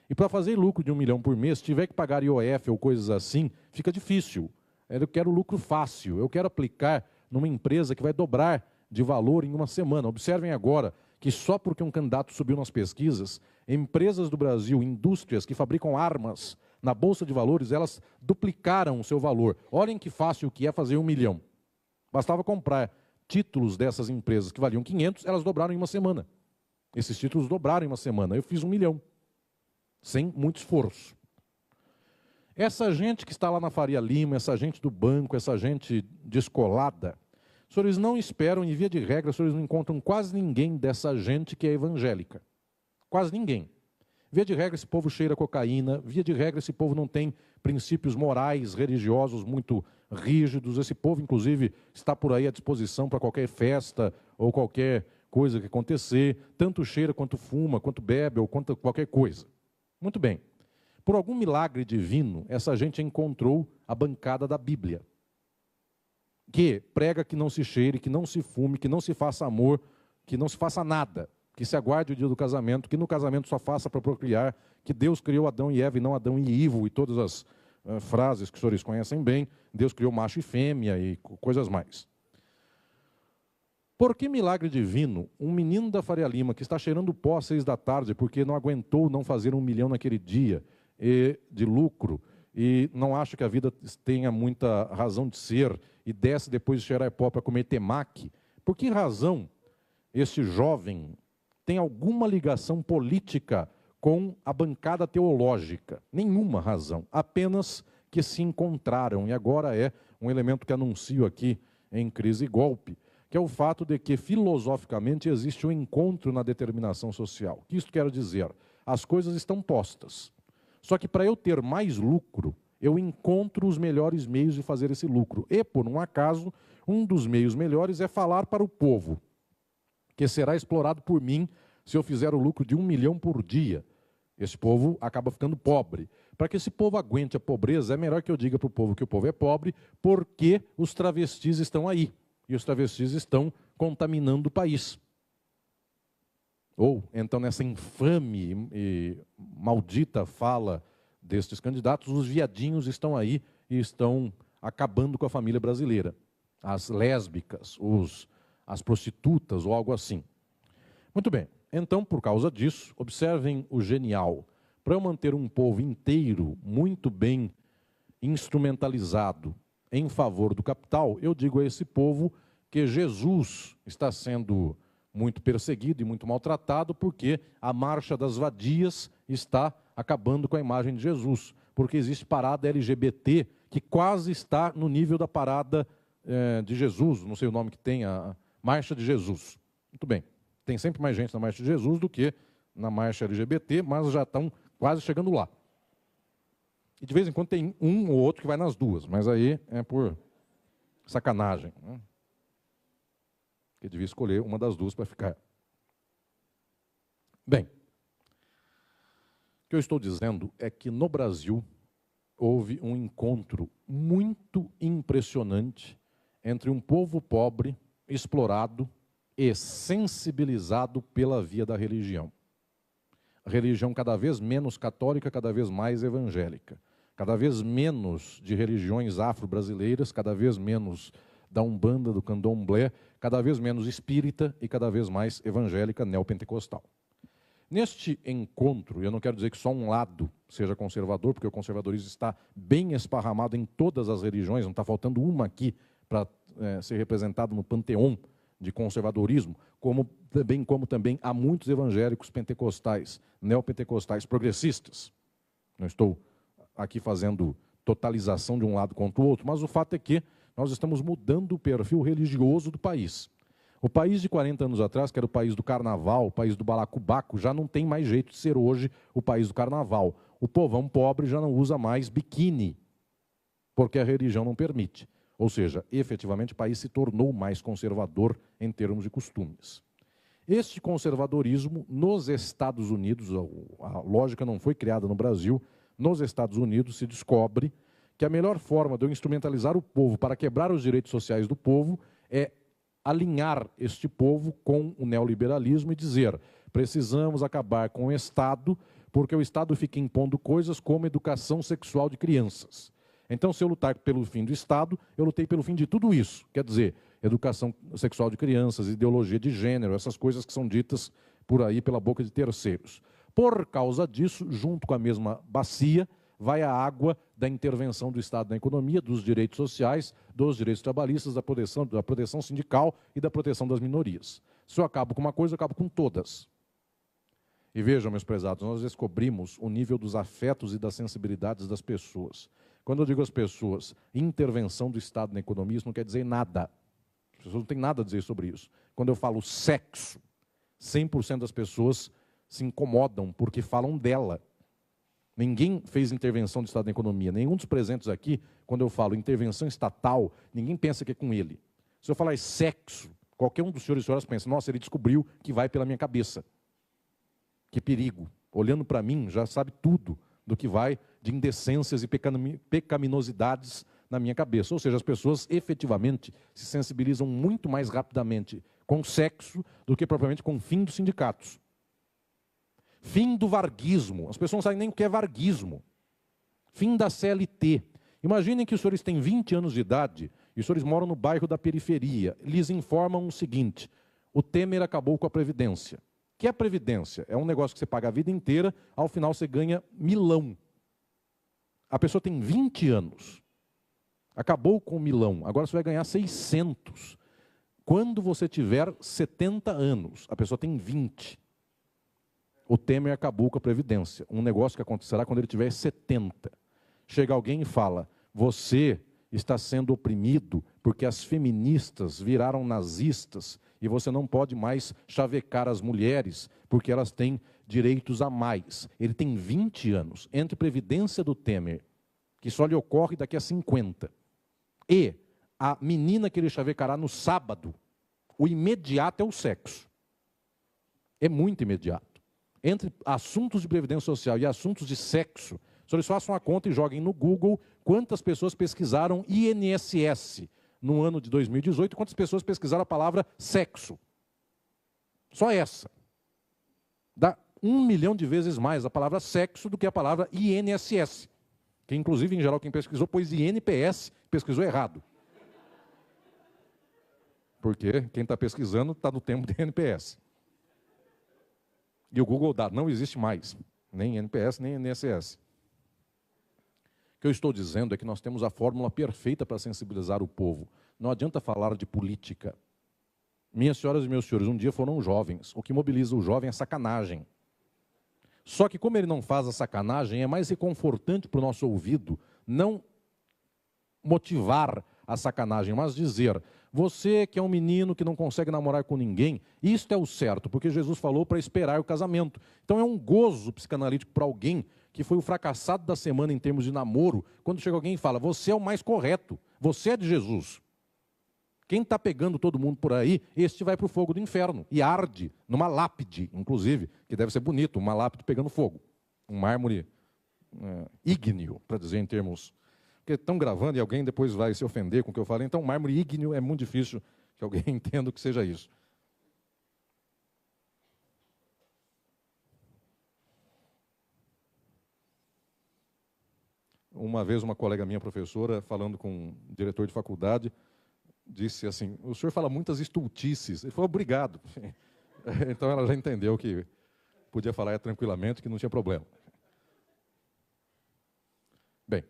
A: E para fazer lucro de 1 milhão por mês, se tiver que pagar IOF ou coisas assim, fica difícil. Eu quero lucro fácil, eu quero aplicar numa empresa que vai dobrar de valor em 1 semana. Observem agora que só porque um candidato subiu nas pesquisas, empresas do Brasil, indústrias que fabricam armas na Bolsa de Valores, elas duplicaram o seu valor. Olhem que fácil que é fazer 1 milhão. Bastava comprar títulos dessas empresas que valiam 500, elas dobraram em 1 semana. Esses títulos dobraram em 1 semana. Eu fiz 1 milhão. Sem muito esforço. Essa gente que está lá na Faria Lima, essa gente do banco, essa gente descolada, os senhores não esperam, e via de regra, os senhores não encontram quase ninguém dessa gente que é evangélica. Quase ninguém. Via de regra, esse povo cheira cocaína, via de regra, esse povo não tem princípios morais, religiosos muito rígidos, esse povo, inclusive, está por aí à disposição para qualquer festa ou qualquer coisa que acontecer, tanto cheira, quanto fuma, quanto bebe ou quanto qualquer coisa. Muito bem. Por algum milagre divino, essa gente encontrou a bancada da Bíblia, que prega que não se cheire, que não se fume, que não se faça amor, que não se faça nada, que se aguarde o dia do casamento, que no casamento só faça para procriar, que Deus criou Adão e Eva e não Adão e Ivo, e todas as frases que os senhores conhecem bem, Deus criou macho e fêmea e coisas mais. Por que milagre divino, um menino da Faria Lima que está cheirando pó às 6 da tarde porque não aguentou não fazer 1 milhão naquele dia de lucro e não acha que a vida tenha muita razão de ser e desce depois de cheirar pó para comer temaki, por que razão esse jovem tem alguma ligação política com a bancada teológica? Nenhuma razão, apenas que se encontraram, e agora é um elemento que anuncio aqui em Crise e Golpe, que é o fato de que, filosoficamente, existe um encontro na determinação social. O que isso quer dizer? As coisas estão postas. Só que para eu ter mais lucro, eu encontro os melhores meios de fazer esse lucro. E, por um acaso, um dos meios melhores é falar para o povo, que será explorado por mim se eu fizer o lucro de 1 milhão por dia. Esse povo acaba ficando pobre. Para que esse povo aguente a pobreza, é melhor que eu diga para o povo que o povo é pobre, porque os travestis estão aí. E os travestis estão contaminando o país. Ou, então, nessa infame e maldita fala destes candidatos, os viadinhos estão aí e estão acabando com a família brasileira. As lésbicas, as prostitutas ou algo assim. Muito bem, então, por causa disso, observem o genial. Para eu manter um povo inteiro, muito bem instrumentalizado em favor do capital, eu digo a esse povo que Jesus está sendo muito perseguido e muito maltratado porque a marcha das vadias está acabando com a imagem de Jesus, porque existe parada LGBT que quase está no nível da parada de Jesus, não sei o nome que tem, a Marcha de Jesus. Muito bem, tem sempre mais gente na Marcha de Jesus do que na Marcha LGBT, mas já estão quase chegando lá. E de vez em quando tem um ou outro que vai nas duas, mas aí é por sacanagem, né? Que devia escolher uma das duas para ficar. Bem, o que eu estou dizendo é que no Brasil houve um encontro muito impressionante entre um povo pobre, explorado e sensibilizado pela via da religião. A religião cada vez menos católica, cada vez mais evangélica. Cada vez menos de religiões afro-brasileiras, cada vez menos da Umbanda, do Candomblé, cada vez menos espírita e cada vez mais evangélica neopentecostal. Neste encontro, eu não quero dizer que só um lado seja conservador, porque o conservadorismo está bem esparramado em todas as religiões, não está faltando uma aqui para ser representado no panteão de conservadorismo, bem como também há muitos evangélicos pentecostais, neopentecostais progressistas. Não estou aqui fazendo totalização de um lado contra o outro, mas o fato é que nós estamos mudando o perfil religioso do país. O país de 40 anos atrás, que era o país do carnaval, o país do balacobaco, já não tem mais jeito de ser hoje o país do carnaval. O povão pobre já não usa mais biquíni, porque a religião não permite. Ou seja, efetivamente o país se tornou mais conservador em termos de costumes. Este conservadorismo nos Estados Unidos, a lógica não foi criada no Brasil, nos Estados Unidos se descobre que a melhor forma de eu instrumentalizar o povo para quebrar os direitos sociais do povo é alinhar este povo com o neoliberalismo e dizer: precisamos acabar com o Estado, porque o Estado fica impondo coisas como educação sexual de crianças. Então, se eu lutar pelo fim do Estado, eu lutei pelo fim de tudo isso. Quer dizer, educação sexual de crianças, ideologia de gênero, essas coisas que são ditas por aí pela boca de terceiros. Por causa disso, junto com a mesma bacia, vai a água da intervenção do Estado na economia, dos direitos sociais, dos direitos trabalhistas, da proteção sindical e da proteção das minorias. Se eu acabo com uma coisa, eu acabo com todas. E vejam, meus prezados, nós descobrimos o nível dos afetos e das sensibilidades das pessoas. Quando eu digo às pessoas, intervenção do Estado na economia, isso não quer dizer nada. As pessoas não têm nada a dizer sobre isso. Quando eu falo sexo, 100% das pessoas se incomodam porque falam dela. Ninguém fez intervenção do Estado na economia. Nenhum dos presentes aqui, quando eu falo intervenção estatal, ninguém pensa que é com ele. Se eu falar sexo, qualquer um dos senhores e senhoras pensa, nossa, ele descobriu que vai pela minha cabeça. Que perigo. Olhando para mim, já sabe tudo do que vai de indecências e pecaminosidades na minha cabeça. Ou seja, as pessoas efetivamente se sensibilizam muito mais rapidamente com sexo do que propriamente com o fim dos sindicatos. Fim do varguismo. As pessoas não sabem nem o que é varguismo. Fim da CLT. Imaginem que os senhores têm 20 anos de idade e os senhores moram no bairro da periferia. Lhes informam o seguinte, o Temer acabou com a Previdência. O que é a Previdência? É um negócio que você paga a vida inteira, ao final você ganha milão. A pessoa tem 20 anos. Acabou com o milão, agora você vai ganhar 600. Quando você tiver 70 anos, a pessoa tem 20. O Temer acabou com a Previdência. Um negócio que acontecerá quando ele tiver 70. Chega alguém e fala, você está sendo oprimido porque as feministas viraram nazistas e você não pode mais chavecar as mulheres porque elas têm direitos a mais. Ele tem 20 anos. Entre Previdência do Temer, que só lhe ocorre daqui a 50, e a menina que ele chavecará no sábado, o imediato é o sexo. É muito imediato. Entre assuntos de Previdência Social e assuntos de sexo, os senhores façam a conta e joguem no Google quantas pessoas pesquisaram INSS no ano de 2018, quantas pessoas pesquisaram a palavra sexo. Só essa. Dá 1 milhão de vezes mais a palavra sexo do que a palavra INSS. Que, inclusive, em geral, quem pesquisou pôs INPS, pesquisou errado. Porque quem está pesquisando está no tempo de INPS. E o Google dá, não existe mais. Nem INPS, nem INSS. O que eu estou dizendo é que nós temos a fórmula perfeita para sensibilizar o povo. Não adianta falar de política. Minhas senhoras e meus senhores, um dia foram jovens. O que mobiliza o jovem é sacanagem. Só que como ele não faz a sacanagem, é mais reconfortante para o nosso ouvido não motivar a sacanagem, mas dizer, você que é um menino que não consegue namorar com ninguém, isto é o certo, porque Jesus falou para esperar o casamento. Então é um gozo psicanalítico para alguém que foi o fracassado da semana em termos de namoro, quando chega alguém e fala, você é o mais correto, você é de Jesus. Quem está pegando todo mundo por aí, este vai para o fogo do inferno e arde numa lápide, inclusive, que deve ser bonito, uma lápide pegando fogo. Um mármore ígneo, para dizer em termos... Porque estão gravando e alguém depois vai se ofender com o que eu falei. Então, mármore ígneo é muito difícil que alguém entenda o que seja isso. Uma vez, uma colega minha, professora, falando com um diretor de faculdade, disse assim, o senhor fala muitas estultices. Ele falou, obrigado. Então, ela já entendeu que podia falar tranquilamente, que não tinha problema. Bem,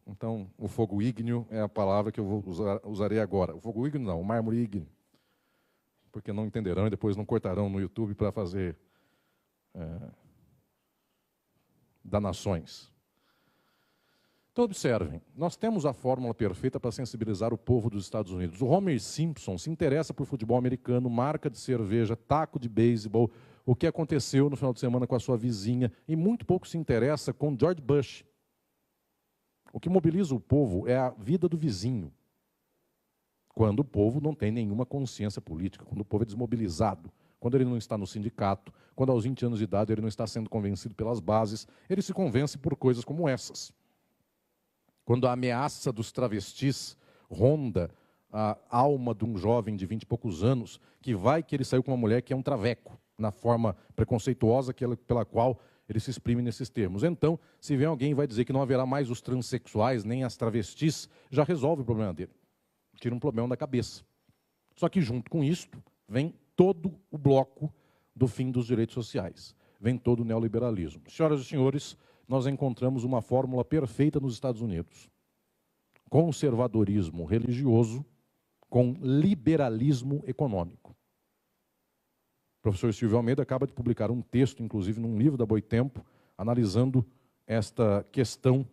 A: então, o fogo ígneo é a palavra que eu usarei agora. O fogo ígneo não, o mármore ígneo. Porque não entenderão e depois não cortarão no YouTube para fazer danações. Então, observem, nós temos a fórmula perfeita para sensibilizar o povo dos Estados Unidos. O Homer Simpson se interessa por futebol americano, marca de cerveja, taco de beisebol, o que aconteceu no final de semana com a sua vizinha, e muito pouco se interessa com George Bush. O que mobiliza o povo é a vida do vizinho. Quando o povo não tem nenhuma consciência política, quando o povo é desmobilizado, quando ele não está no sindicato, quando aos 20 anos de idade ele não está sendo convencido pelas bases, ele se convence por coisas como essas. Quando a ameaça dos travestis ronda a alma de um jovem de 20 e poucos anos, que ele saiu com uma mulher que é um traveco, na forma preconceituosa pela qual ele se exprime nesses termos. Então, se vem alguém e vai dizer que não haverá mais os transexuais, nem as travestis, já resolve o problema dele. Tira um problema da cabeça. Só que junto com isto, vem todo o bloco do fim dos direitos sociais. Vem todo o neoliberalismo. Senhoras e senhores, nós encontramos uma fórmula perfeita nos Estados Unidos. Conservadorismo religioso com liberalismo econômico. O professor Silvio Almeida acaba de publicar um texto, inclusive num livro da Boitempo, analisando esta questão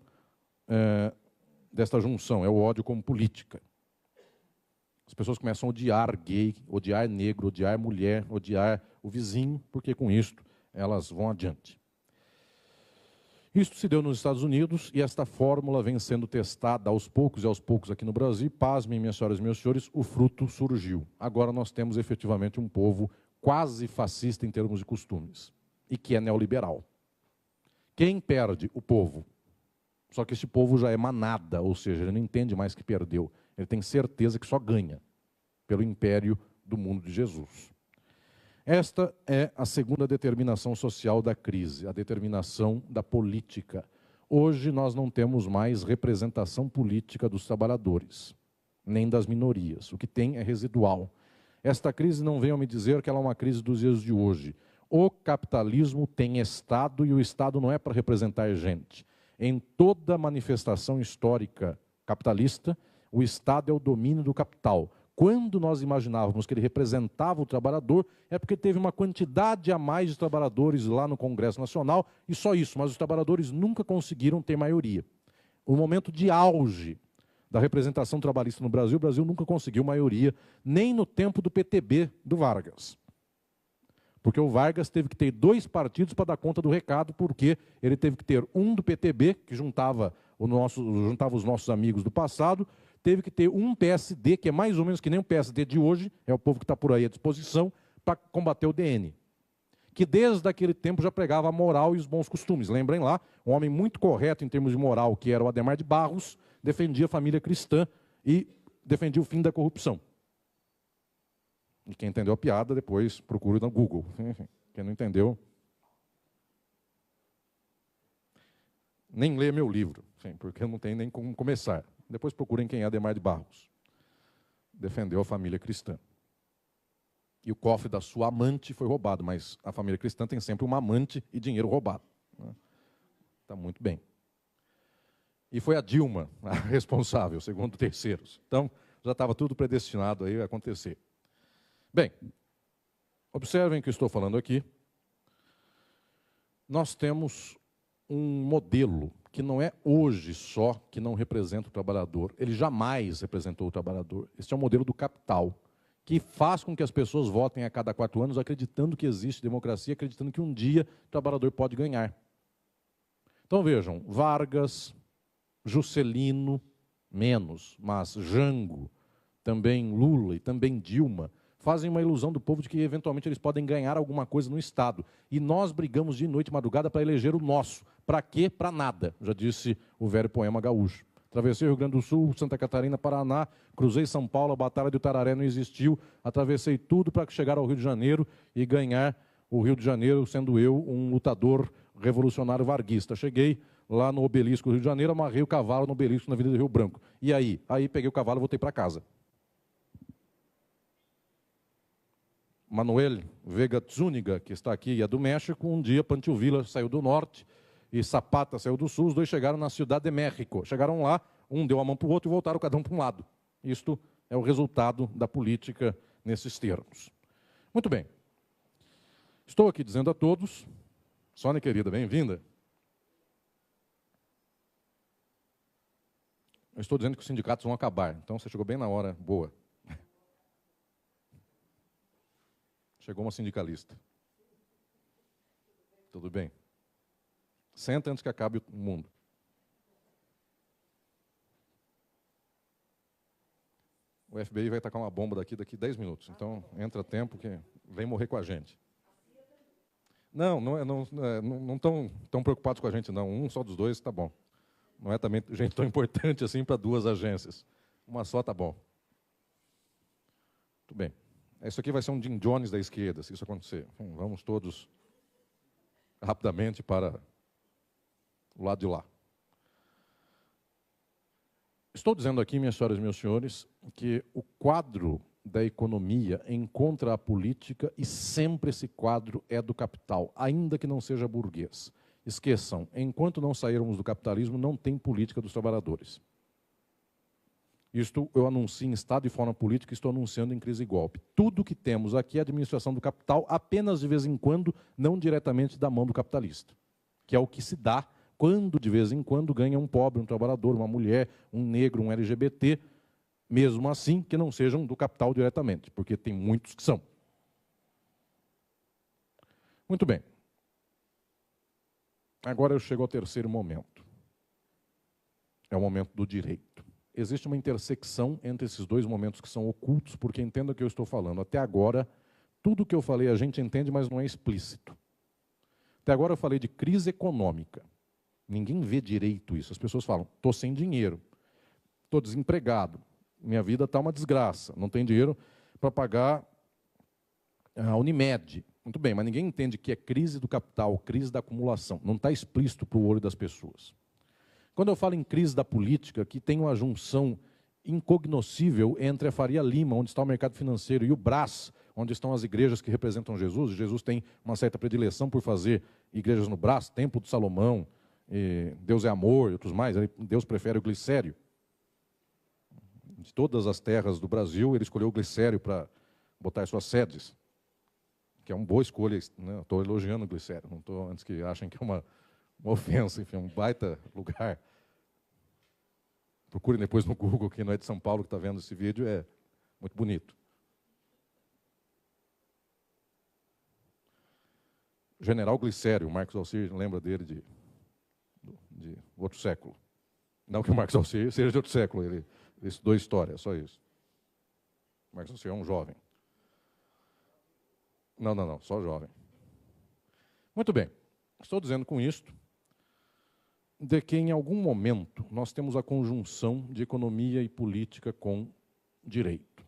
A: desta junção, é o ódio como política. As pessoas começam a odiar gay, odiar negro, odiar mulher, odiar o vizinho, porque com isto elas vão adiante. Isto se deu nos Estados Unidos e esta fórmula vem sendo testada aos poucos e aos poucos aqui no Brasil. Pasmem, minhas senhoras e meus senhores, o fruto surgiu. Agora nós temos efetivamente um povo quase fascista em termos de costumes e que é neoliberal. Quem perde? O povo. Só que esse povo já é manada, ou seja, ele não entende mais que perdeu. Ele tem certeza que só ganha pelo império do mundo de Jesus. Esta é a segunda determinação social da crise, a determinação da política. Hoje nós não temos mais representação política dos trabalhadores, nem das minorias. O que tem é residual. Esta crise não venham me dizer que ela é uma crise dos dias de hoje. O capitalismo tem Estado e o Estado não é para representar gente. Em toda manifestação histórica capitalista, o Estado é o domínio do capital. Quando nós imaginávamos que ele representava o trabalhador, é porque teve uma quantidade a mais de trabalhadores lá no Congresso Nacional, e só isso, mas os trabalhadores nunca conseguiram ter maioria. O momento de auge da representação trabalhista no Brasil, o Brasil nunca conseguiu maioria, nem no tempo do PTB do Vargas. Porque o Vargas teve que ter 2 partidos para dar conta do recado, porque ele teve que ter um do PTB, que juntava os nossos amigos do passado, teve que ter um PSD, que é mais ou menos que nem o PSD de hoje, é o povo que está por aí à disposição, para combater o DN. Que desde aquele tempo já pregava a moral e os bons costumes. Lembrem lá, um homem muito correto em termos de moral, que era o Adhemar de Barros, defendia a família cristã e defendia o fim da corrupção. E quem entendeu a piada, depois procura no Google. Quem não entendeu, nem lê meu livro, porque eu não tenho nem como começar. Depois procurem quem é Adhemar de Barros. Defendeu a família cristã. E o cofre da sua amante foi roubado, mas a família cristã tem sempre uma amante e dinheiro roubado. Está muito bem. E foi a Dilma a responsável, segundo terceiros. Então, já estava tudo predestinado aí a acontecer. Bem, observem que eu estou falando aqui. Nós temos um modelo que não é hoje só que não representa o trabalhador. Ele jamais representou o trabalhador. Este é o modelo do capital, que faz com que as pessoas votem a cada 4 anos acreditando que existe democracia, acreditando que um dia o trabalhador pode ganhar. Então vejam, Vargas, Juscelino, menos, mas Jango, também Lula e também Dilma, fazem uma ilusão do povo de que eventualmente eles podem ganhar alguma coisa no Estado. E nós brigamos de noite e madrugada para eleger o nosso. Para quê? Para nada, já disse o velho poema gaúcho. Atravessei o Rio Grande do Sul, Santa Catarina, Paraná, cruzei São Paulo, a Batalha do Tararé não existiu, atravessei tudo para chegar ao Rio de Janeiro e ganhar o Rio de Janeiro, sendo eu um lutador revolucionário varguista. Cheguei lá no Obelisco do Rio de Janeiro, amarrei o cavalo no Obelisco na Avenida do Rio Branco. E aí? Aí peguei o cavalo e voltei para casa. Manuel Vega Zúñiga, que está aqui e é do México, um dia Pancho Villa saiu do norte e Zapata saiu do sul, os dois chegaram na Ciudad de México. Chegaram lá, um deu a mão para o outro e voltaram cada um para um lado. Isto é o resultado da política nesses termos. Muito bem. Estou aqui dizendo a todos, Sônia querida, bem-vinda. Eu estou dizendo que os sindicatos vão acabar, então você chegou bem na hora boa. Chegou uma sindicalista. Tudo bem? Senta antes que acabe o mundo. O FBI vai tacar uma bomba daqui 10 minutos. Então, entra tempo que vem morrer com a gente. Não estão tão preocupados com a gente, não. Um só dos dois está bom. Não é também gente tão importante assim para 2 agências. Uma só está bom. Muito bem. Isso aqui vai ser um Jim Jones da esquerda, se isso acontecer. Vamos todos rapidamente para o lado de lá. Estou dizendo aqui, minhas senhoras e meus senhores, que o quadro da economia encontra a política e sempre esse quadro é do capital, ainda que não seja burguês. Esqueçam, enquanto não sairmos do capitalismo, não tem política dos trabalhadores. Isto eu anuncio em Estado e forma política, estou anunciando em Crise e Golpe. Tudo que temos aqui é administração do capital, apenas de vez em quando, não diretamente da mão do capitalista, que é o que se dá quando, de vez em quando, ganha um pobre, um trabalhador, uma mulher, um negro, um LGBT, mesmo assim, que não sejam do capital diretamente, porque tem muitos que são. Muito bem. Agora eu chego ao terceiro momento. É o momento do direito. Existe uma intersecção entre esses dois momentos que são ocultos, porque entenda o que eu estou falando. Até agora, tudo o que eu falei a gente entende, mas não é explícito. Até agora eu falei de crise econômica. Ninguém vê direito isso. As pessoas falam, estou sem dinheiro, estou desempregado, minha vida está uma desgraça, não tenho dinheiro para pagar a Unimed. Muito bem, mas ninguém entende que é crise do capital, crise da acumulação. Não está explícito para o olho das pessoas. Quando eu falo em crise da política, que tem uma junção incognoscível entre a Faria Lima, onde está o mercado financeiro, e o Brás, onde estão as igrejas que representam Jesus. Jesus tem uma certa predileção por fazer igrejas no Brás, Templo de Salomão, Deus é amor e outros mais. Deus prefere o glicério. De todas as terras do Brasil, ele escolheu o glicério para botar as suas sedes, que é uma boa escolha, né? Estou elogiando o glicério, não estou, antes que achem que é uma ofensa, enfim, um baita lugar. Procurem depois no Google, quem não é de São Paulo que está vendo esse vídeo, é muito bonito. General Glicério, o Marcos Alcir lembra dele de outro século. Não que o Marcos Alcir seja de outro século, ele estudou história, só isso. O Marcos Alcir é um jovem. Não, só jovem. Muito bem, estou dizendo com isto de que em algum momento nós temos a conjunção de economia e política com direito.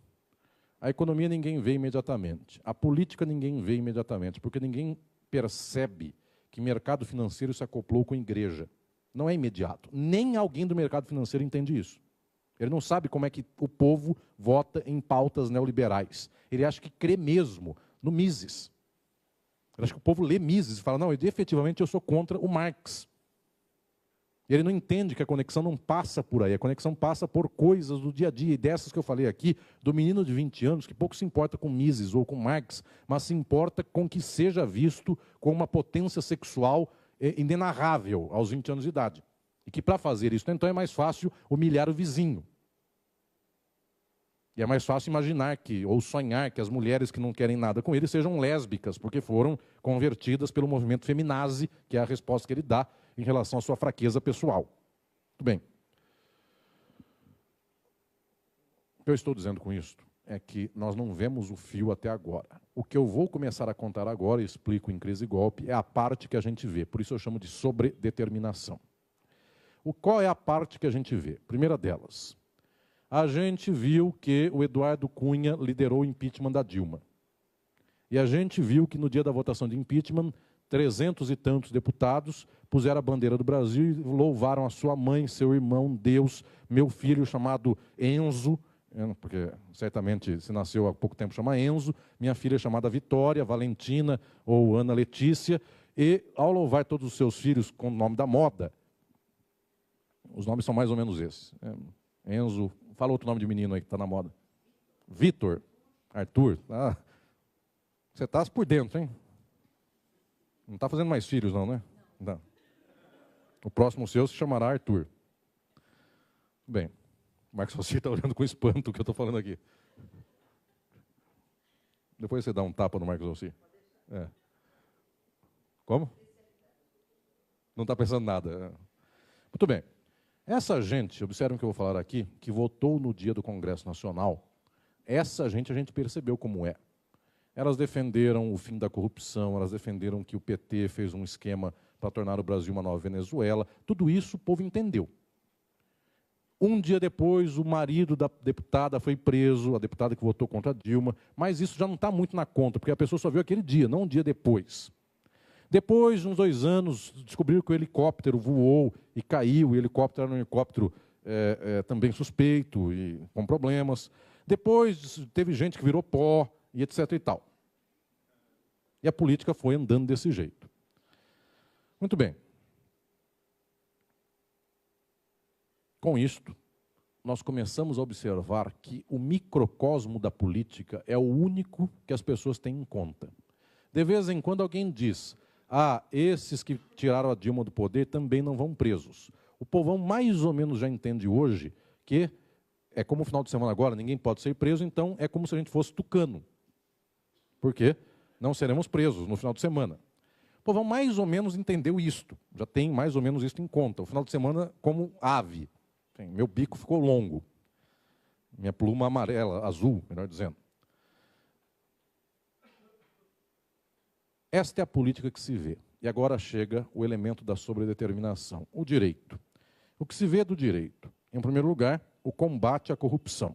A: A economia ninguém vê imediatamente, a política ninguém vê imediatamente, porque ninguém percebe que mercado financeiro se acoplou com a igreja. Não é imediato. Nem alguém do mercado financeiro entende isso. Ele não sabe como é que o povo vota em pautas neoliberais. Ele acha que crê mesmo no Mises. Ele acha que o povo lê Mises e fala, não, efetivamente eu sou contra o Marx. Ele não entende que a conexão não passa por aí, a conexão passa por coisas do dia a dia, e dessas que eu falei aqui, do menino de 20 anos, que pouco se importa com Mises ou com Marx, mas se importa com que seja visto como uma potência sexual inenarrável aos 20 anos de idade. E que para fazer isso, então, é mais fácil humilhar o vizinho. E é mais fácil imaginar ou sonhar que as mulheres que não querem nada com ele sejam lésbicas, porque foram convertidas pelo movimento feminazi, que é a resposta que ele dá em relação à sua fraqueza pessoal. Muito bem. O que eu estou dizendo com isso é que nós não vemos o fio até agora. O que eu vou começar a contar agora, e explico em Crise e Golpe, é a parte que a gente vê. Por isso eu chamo de sobredeterminação. Qual é a parte que a gente vê? Primeira delas, a gente viu que o Eduardo Cunha liderou o impeachment da Dilma. E a gente viu que no dia da votação de impeachment, 300 e tantos deputados puseram a bandeira do Brasil e louvaram a sua mãe, seu irmão, Deus, meu filho chamado Enzo, porque certamente se nasceu há pouco tempo chama Enzo, minha filha chamada Vitória, Valentina ou Ana Letícia, e ao louvar todos os seus filhos com o nome da moda, os nomes são mais ou menos esses. Enzo, fala outro nome de menino aí que está na moda. Vitor, Arthur. Ah, você está por dentro, hein? Não está fazendo mais filhos, não, né? Não. O próximo seu se chamará Arthur. Bem, o Marcos Alcir está olhando com espanto o que eu estou falando aqui. Depois você dá um tapa no Marcos Alcir. É. Como? Não está pensando nada. Muito bem. Essa gente, observem o que eu vou falar aqui, que votou no dia do Congresso Nacional, essa gente a gente percebeu como é. Elas defenderam o fim da corrupção, elas defenderam que o PT fez um esquema para tornar o Brasil uma nova Venezuela. Tudo isso o povo entendeu. Um dia depois, o marido da deputada foi preso, a deputada que votou contra a Dilma, mas isso já não está muito na conta, porque a pessoa só viu aquele dia, não um dia depois. Depois, uns 2 anos, descobriram que o helicóptero voou e caiu, e o helicóptero era um helicóptero também suspeito e com problemas. Depois, teve gente que virou pó, e etc. e tal. E a política foi andando desse jeito. Muito bem. Com isto, nós começamos a observar que o microcosmo da política é o único que as pessoas têm em conta. De vez em quando alguém diz, esses que tiraram a Dilma do poder também não vão presos. O povão mais ou menos já entende hoje que é como o final de semana agora, ninguém pode ser preso, então é como se a gente fosse tucano. Por quê? Não seremos presos no final de semana. O povão mais ou menos entendeu isto, já tem mais ou menos isto em conta. O final de semana como ave. Enfim, meu bico ficou longo. Minha pluma amarela, azul, melhor dizendo. Esta é a política que se vê. E agora chega o elemento da sobredeterminação, o direito. O que se vê do direito? Em primeiro lugar, o combate à corrupção.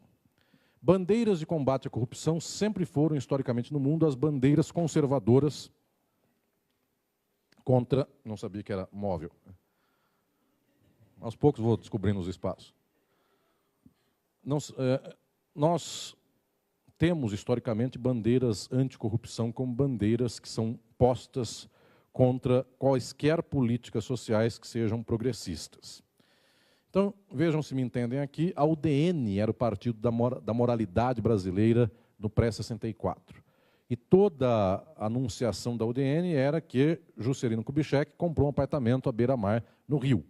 A: Bandeiras de combate à corrupção sempre foram, historicamente no mundo, as bandeiras conservadoras contra... Não sabia que era móvel. Aos poucos vou descobrindo os espaços. Nós temos, historicamente, bandeiras anticorrupção como bandeiras que são postas contra quaisquer políticas sociais que sejam progressistas. Então, vejam se me entendem aqui, a UDN era o partido da moralidade brasileira no pré-64. E toda a anunciação da UDN era que Juscelino Kubitschek comprou um apartamento à beira-mar no Rio.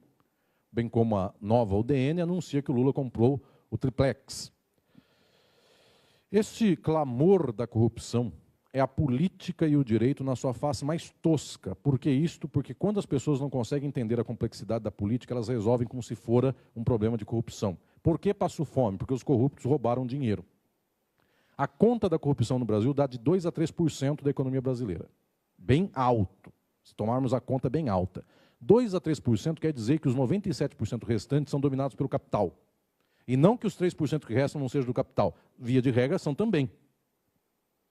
A: Bem como a nova UDN anuncia que o Lula comprou o triplex. Este clamor da corrupção é a política e o direito na sua face mais tosca. Por que isto? Porque quando as pessoas não conseguem entender a complexidade da política, elas resolvem como se fora um problema de corrupção. Por que passo fome? Porque os corruptos roubaram dinheiro. A conta da corrupção no Brasil dá de 2% a 3% da economia brasileira. Bem alto. Se tomarmos a conta bem alta. 2% a 3% quer dizer que os 97% restantes são dominados pelo capital. E não que os 3% que restam não sejam do capital. Via de regra, são também.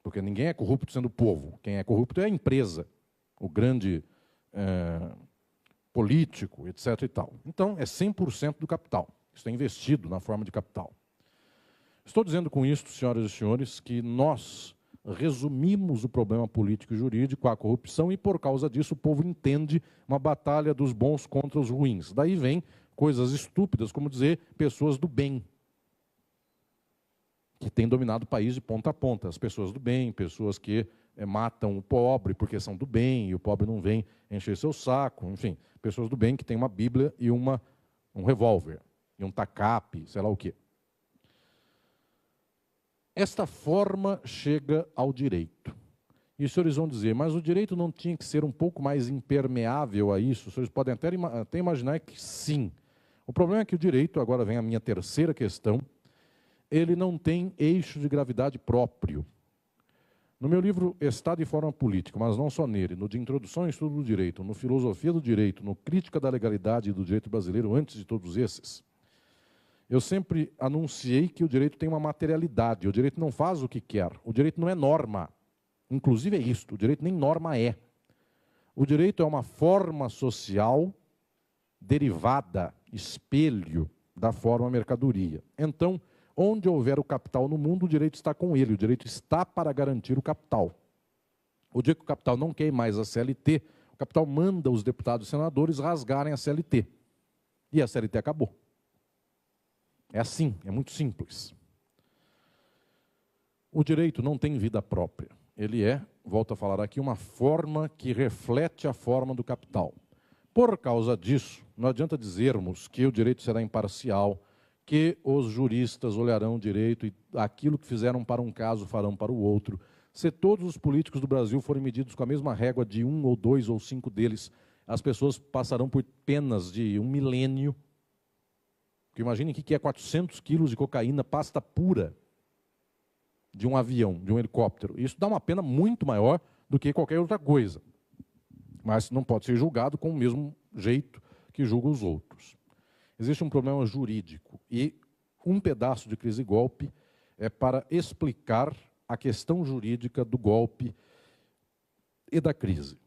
A: Porque ninguém é corrupto sendo o povo. Quem é corrupto é a empresa, o grande político, etc. e tal. Então, é 100% do capital. Isso é investido na forma de capital. Estou dizendo com isto, senhoras e senhores, que nós resumimos o problema político e jurídico à corrupção e, por causa disso, o povo entende uma batalha dos bons contra os ruins. Daí vem coisas estúpidas, como dizer pessoas do bem, que têm dominado o país de ponta a ponta. As pessoas do bem, pessoas que matam o pobre porque são do bem, e o pobre não vem encher seu saco, enfim, pessoas do bem que têm uma Bíblia e um revólver, e um tacape, sei lá o quê. Esta forma chega ao direito. E os senhores vão dizer, mas o direito não tinha que ser um pouco mais impermeável a isso? Os senhores podem até imaginar que sim. O problema é que o direito, agora vem a minha terceira questão, ele não tem eixo de gravidade próprio. No meu livro Estado e Forma Política, mas não só nele, no de Introdução ao Estudo do Direito, no Filosofia do Direito, no Crítica da Legalidade e do Direito Brasileiro, antes de todos esses, eu sempre anunciei que o direito tem uma materialidade, o direito não faz o que quer, o direito não é norma. Inclusive é isto, o direito nem norma é. O direito é uma forma social derivada, espelho da forma mercadoria. Então, onde houver o capital no mundo, o direito está com ele, o direito está para garantir o capital. O dia que o capital não quer mais a CLT, o capital manda os deputados e senadores rasgarem a CLT. E a CLT acabou. É assim, é muito simples. O direito não tem vida própria. Ele é, volto a falar aqui, uma forma que reflete a forma do capital. Por causa disso, não adianta dizermos que o direito será imparcial, que os juristas olharão direito e aquilo que fizeram para um caso farão para o outro. Se todos os políticos do Brasil forem medidos com a mesma régua de 1 ou 2 ou 5 deles, as pessoas passarão por penas de 1 milênio. Porque imaginem o que é 400 quilos de cocaína, pasta pura, de um avião, de um helicóptero. Isso dá uma pena muito maior do que qualquer outra coisa. Mas não pode ser julgado com o mesmo jeito que julga os outros. Existe um problema jurídico e um pedaço de Crise e Golpe é para explicar a questão jurídica do golpe e da crise.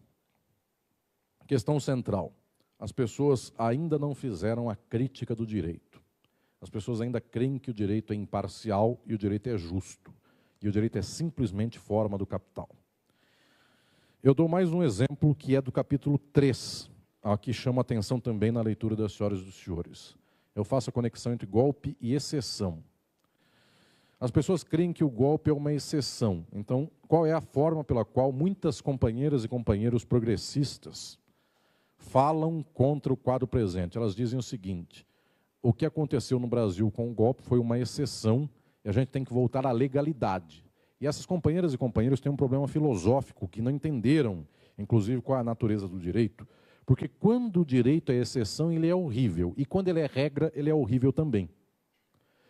A: Questão central. As pessoas ainda não fizeram a crítica do direito. As pessoas ainda creem que o direito é imparcial e o direito é justo. E o direito é simplesmente forma do capital. Eu dou mais um exemplo que é do capítulo 3, que chama a atenção também na leitura das senhoras e dos senhores. eu faço a conexão entre golpe e exceção. As pessoas creem que o golpe é uma exceção. Então, qual é a forma pela qual muitas companheiras e companheiros progressistas falam contra o quadro presente? Elas dizem o seguinte: o que aconteceu no Brasil com o golpe foi uma exceção e a gente tem que voltar à legalidade. E essas companheiras e companheiros têm um problema filosófico que não entenderam, inclusive, qual é a natureza do direito. Porque quando o direito é exceção, ele é horrível. E quando ele é regra, ele é horrível também.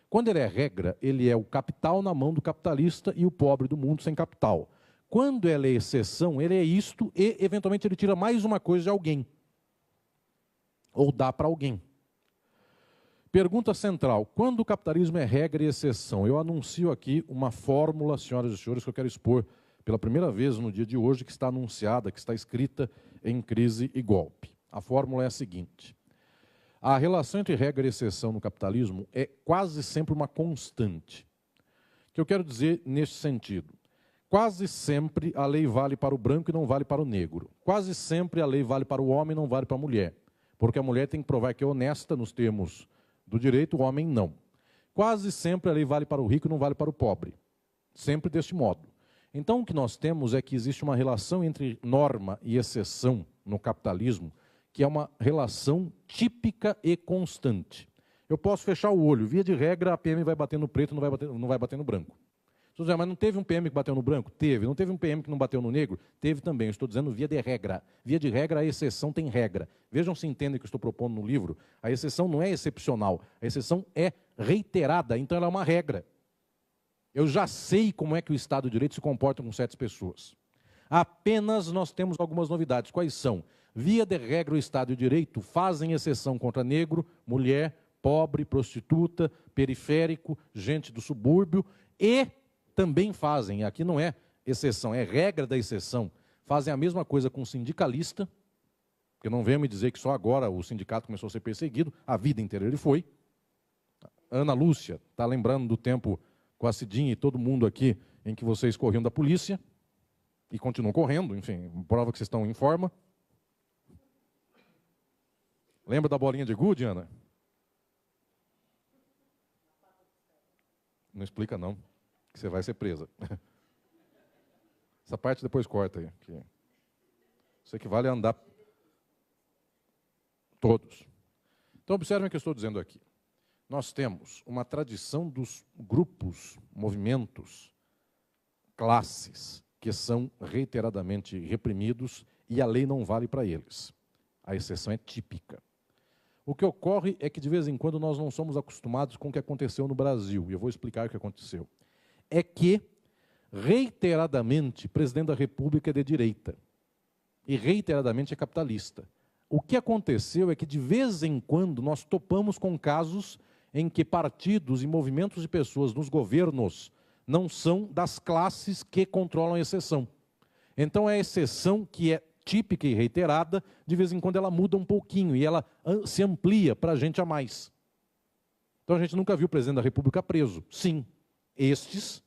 A: Quando ele é regra, ele é o capital na mão do capitalista e o pobre do mundo sem capital. Quando ele é exceção, ele é isto e, eventualmente, ele tira mais uma coisa de alguém. Ou dá para alguém. Pergunta central: quando o capitalismo é regra e exceção? Eu anuncio aqui uma fórmula, senhoras e senhores, que eu quero expor pela primeira vez no dia de hoje, que está anunciada, que está escrita em Crise e Golpe. A fórmula é a seguinte: a relação entre regra e exceção no capitalismo é quase sempre uma constante. O que eu quero dizer neste sentido? Quase sempre a lei vale para o branco e não vale para o negro. Quase sempre a lei vale para o homem e não vale para a mulher. Porque a mulher tem que provar que é honesta nos termos do direito, o homem não. Quase sempre a lei vale para o rico e não vale para o pobre. Sempre deste modo. Então o que nós temos é que existe uma relação entre norma e exceção no capitalismo, que é uma relação típica e constante. Eu posso fechar o olho, via de regra a PM vai bater no preto, não vai bater no branco. Mas não teve um PM que bateu no branco? Teve. Não teve um PM que não bateu no negro? Teve também. Eu estou dizendo via de regra. Via de regra, a exceção tem regra. Vejam se entendem o que eu estou propondo no livro. A exceção não é excepcional. A exceção é reiterada, então ela é uma regra. Eu já sei como é que o Estado de Direito se comporta com certas pessoas. Apenas nós temos algumas novidades. Quais são? Via de regra, o Estado de Direito fazem exceção contra negro, mulher, pobre, prostituta, periférico, gente do subúrbio e também fazem, aqui não é exceção, é regra da exceção, fazem a mesma coisa com sindicalista, porque não venham me dizer que só agora o sindicato começou a ser perseguido, a vida inteira ele foi. Ana Lúcia, está lembrando do tempo com a Cidinha e todo mundo aqui, em que vocês corriam da polícia, e continuam correndo, enfim, prova que vocês estão em forma. Lembra da bolinha de gude, Ana? Não explica não, que você vai ser presa. Essa parte depois corta aí. Que isso equivale a andar todos. Então observem o que eu estou dizendo aqui. Nós temos uma tradição dos grupos, movimentos, classes, que são reiteradamente reprimidos e a lei não vale para eles. A exceção é típica. O que ocorre é que, de vez em quando, nós não somos acostumados com o que aconteceu no Brasil. E eu vou explicar o que aconteceu. É que, reiteradamente, o presidente da República é de direita. E, reiteradamente, é capitalista. O que aconteceu é que, de vez em quando, nós topamos com casos em que partidos e movimentos de pessoas nos governos não são das classes que controlam a exceção. Então, é a exceção que é típica e reiterada, de vez em quando ela muda um pouquinho e ela se amplia para a gente a mais. Então a gente nunca viu o presidente da República preso. Sim, estes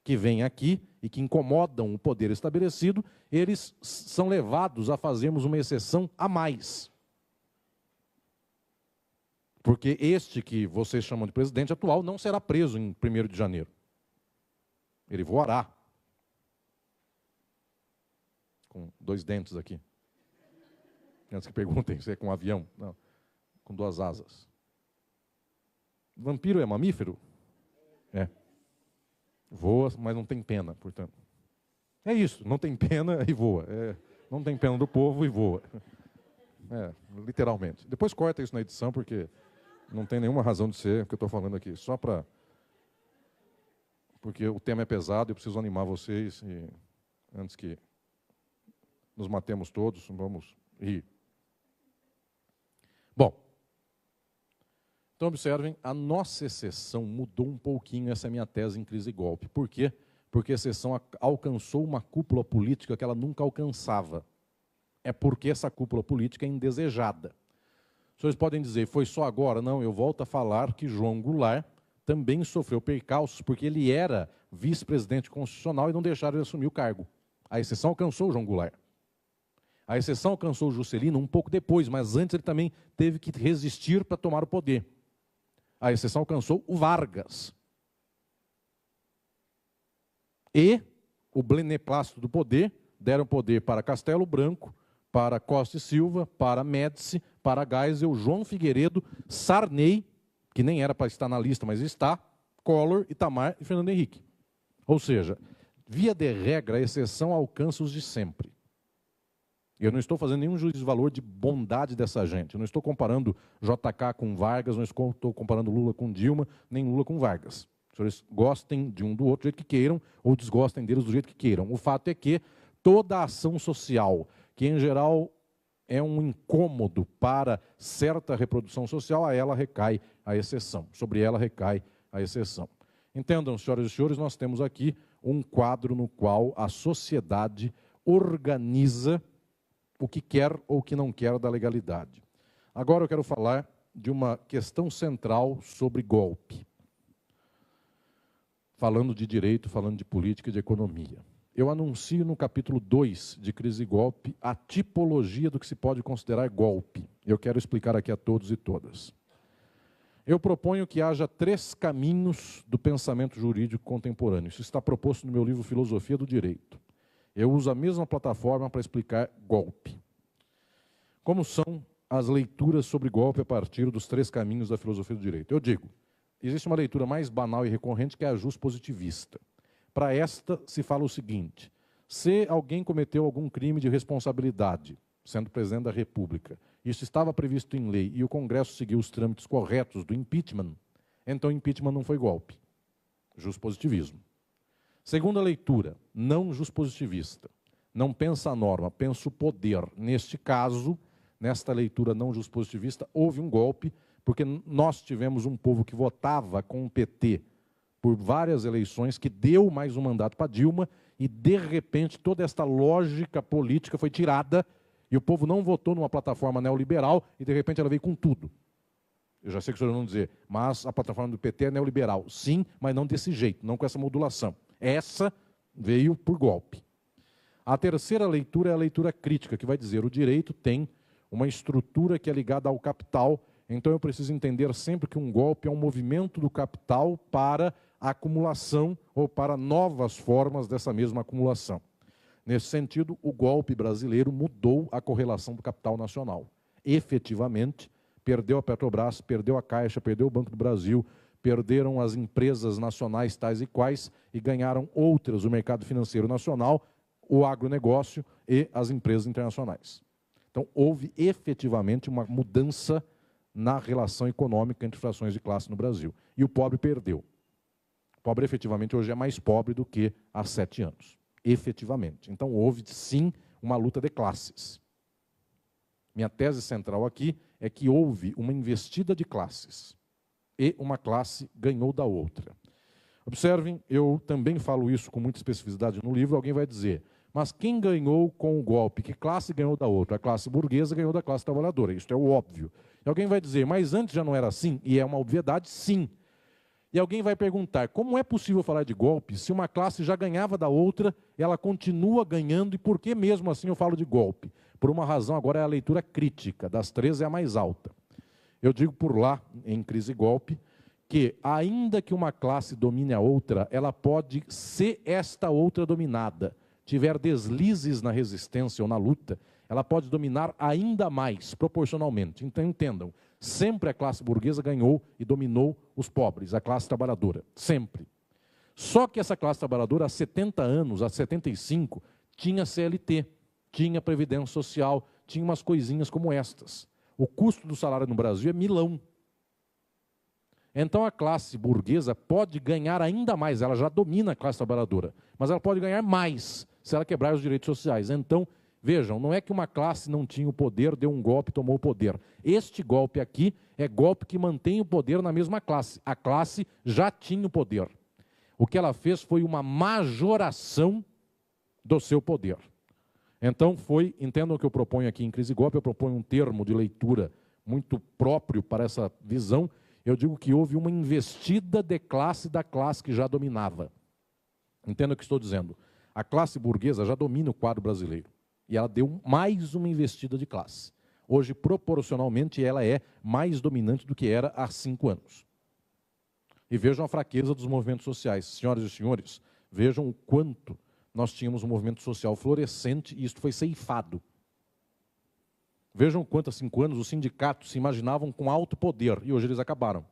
A: que vêm aqui e que incomodam o poder estabelecido, eles são levados a fazermos uma exceção a mais. Porque este que vocês chamam de presidente atual não será preso em 1º de janeiro. Ele voará. Com 2 dentes aqui. Antes que perguntem se é com um avião. Não, com 2 asas. Vampiro é mamífero? É. Voa, mas não tem pena, portanto. É isso, não tem pena e voa. Não tem pena do povo e voa. Literalmente. Depois corta isso na edição, porque não tem nenhuma razão de ser o que eu estou falando aqui. Só para... Porque o tema é pesado e eu preciso animar vocês. E antes que nos matemos todos, vamos rir. Bom, então observem, a nossa exceção mudou um pouquinho, essa é a minha tese em Crise e Golpe. Por quê? Porque a exceção alcançou uma cúpula política que ela nunca alcançava. É porque essa cúpula política é indesejada. Os senhores podem dizer, foi só agora? Não, eu volto a falar que João Goulart também sofreu percalços, porque ele era vice-presidente constitucional e não deixaram ele assumir o cargo. A exceção alcançou o João Goulart. A exceção alcançou o Juscelino um pouco depois, mas antes ele também teve que resistir para tomar o poder. A exceção alcançou o Vargas. E o beneplácito do poder deram poder para Castelo Branco, para Costa e Silva, para Médici, para Geisel, João Figueiredo, Sarney, que nem era para estar na lista, mas está, Collor, Itamar e Fernando Henrique. Ou seja, via de regra, a exceção alcança os de sempre. Eu não estou fazendo nenhum juízo de valor de bondade dessa gente. Eu não estou comparando JK com Vargas, não estou comparando Lula com Dilma, nem Lula com Vargas. Os senhores gostem de um do outro do jeito que queiram, ou desgostem deles do jeito que queiram. O fato é que toda a ação social, que em geral é um incômodo para certa reprodução social, a ela recai a exceção. Sobre ela recai a exceção. Entendam, senhoras e senhores, nós temos aqui um quadro no qual a sociedade organiza o que quer ou o que não quer da legalidade. Agora eu quero falar de uma questão central sobre golpe. Falando de direito, falando de política e de economia. Eu anuncio no capítulo 2 de Crise e Golpe a tipologia do que se pode considerar golpe. Eu quero explicar aqui a todos e todas. Eu proponho que haja 3 caminhos do pensamento jurídico contemporâneo. Isso está proposto no meu livro Filosofia do Direito. Eu uso a mesma plataforma para explicar golpe. Como são as leituras sobre golpe a partir dos 3 caminhos da filosofia do direito? Eu digo, existe uma leitura mais banal e recorrente que é a juspositivista. Para esta se fala o seguinte: se alguém cometeu algum crime de responsabilidade, sendo presidente da República, isso estava previsto em lei e o Congresso seguiu os trâmites corretos do impeachment, então impeachment não foi golpe. Juspositivismo. Segunda leitura, não juspositivista. Não pensa a norma, pensa o poder. Neste caso, nesta leitura não juspositivista, houve um golpe, porque nós tivemos um povo que votava com o PT por várias eleições, que deu mais um mandato para Dilma, e de repente toda esta lógica política foi tirada, e o povo não votou numa plataforma neoliberal, e de repente ela veio com tudo. Eu já sei que o senhor não dizer, mas a plataforma do PT é neoliberal. Sim, mas não desse jeito, não com essa modulação. Essa veio por golpe. A terceira leitura é a leitura crítica, que vai dizer o direito tem uma estrutura que é ligada ao capital, então eu preciso entender sempre que um golpe é um movimento do capital para a acumulação ou para novas formas dessa mesma acumulação. Nesse sentido, o golpe brasileiro mudou a correlação do capital nacional. Efetivamente, perdeu a Petrobras, perdeu a Caixa, perdeu o Banco do Brasil, perderam as empresas nacionais tais e quais e ganharam outras, o mercado financeiro nacional, o agronegócio e as empresas internacionais. Então, houve efetivamente uma mudança na relação econômica entre frações de classe no Brasil. E o pobre perdeu. O pobre efetivamente hoje é mais pobre do que há 7 anos. Efetivamente. Então, houve sim uma luta de classes. Minha tese central aqui é que houve uma investida de classes e uma classe ganhou da outra. Observem, eu também falo isso com muita especificidade no livro. Alguém vai dizer, mas quem ganhou com o golpe? Que classe ganhou da outra? A classe burguesa ganhou da classe trabalhadora. Isso é o óbvio. E alguém vai dizer, mas antes já não era assim? E é uma obviedade, sim. E alguém vai perguntar, como é possível falar de golpe se uma classe já ganhava da outra, ela continua ganhando, e por que mesmo assim eu falo de golpe? Por uma razão, agora é a leitura crítica, das 3 é a mais alta. Eu digo por lá, em Crise e Golpe, que ainda que uma classe domine a outra, ela pode ser esta outra dominada. Tiver deslizes na resistência ou na luta, ela pode dominar ainda mais, proporcionalmente. Então, entendam, sempre a classe burguesa ganhou e dominou os pobres, a classe trabalhadora, sempre. Só que essa classe trabalhadora, há 70 anos, há 75, tinha CLT, tinha Previdência Social, tinha umas coisinhas como estas. O custo do salário no Brasil é milão. Então a classe burguesa pode ganhar ainda mais, ela já domina a classe trabalhadora, mas ela pode ganhar mais se ela quebrar os direitos sociais. Então, vejam, não é que uma classe não tinha o poder, deu um golpe e tomou o poder. Este golpe aqui é golpe que mantém o poder na mesma classe. A classe já tinha o poder. O que ela fez foi uma majoração do seu poder. Então entendam o que eu proponho aqui em Crise e Golpe, eu proponho um termo de leitura muito próprio para essa visão. Eu digo que houve uma investida de classe da classe que já dominava. Entenda o que estou dizendo. A classe burguesa já domina o quadro brasileiro. E ela deu mais uma investida de classe. Hoje, proporcionalmente, ela é mais dominante do que era há 5 anos. E vejam a fraqueza dos movimentos sociais. Senhoras e senhores, vejam o quanto nós tínhamos um movimento social florescente e isto foi ceifado. Vejam o quanto há 5 anos os sindicatos se imaginavam com alto poder e hoje eles acabaram.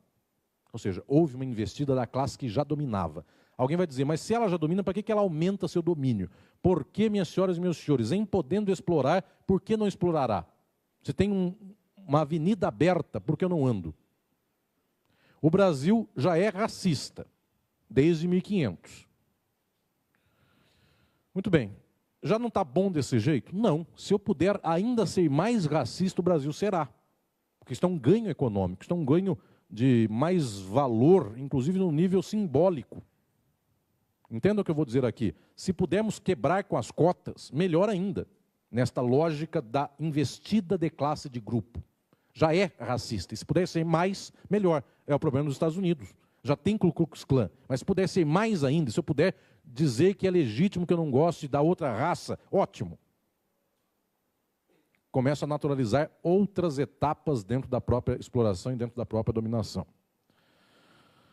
A: Ou seja, houve uma investida da classe que já dominava. Alguém vai dizer, mas se ela já domina, para que ela aumenta seu domínio? Por que, minhas senhoras e meus senhores, em podendo explorar, por que não explorará? Se tem uma avenida aberta, por que eu não ando? O Brasil já é racista, desde 1500. Muito bem. Já não está bom desse jeito? Não. Se eu puder ainda ser mais racista, o Brasil será. Porque isso é um ganho econômico, isso é um ganho de mais valor, inclusive no nível simbólico. Entenda o que eu vou dizer aqui. Se pudermos quebrar com as cotas, melhor ainda, nesta lógica da investida de classe de grupo. Já é racista. E se puder ser mais, melhor. É o problema dos Estados Unidos. Já tem Ku Klux Klan. Mas se puder ser mais ainda, se eu puder dizer que é legítimo que eu não goste da outra raça, ótimo. Começa a naturalizar outras etapas dentro da própria exploração e dentro da própria dominação.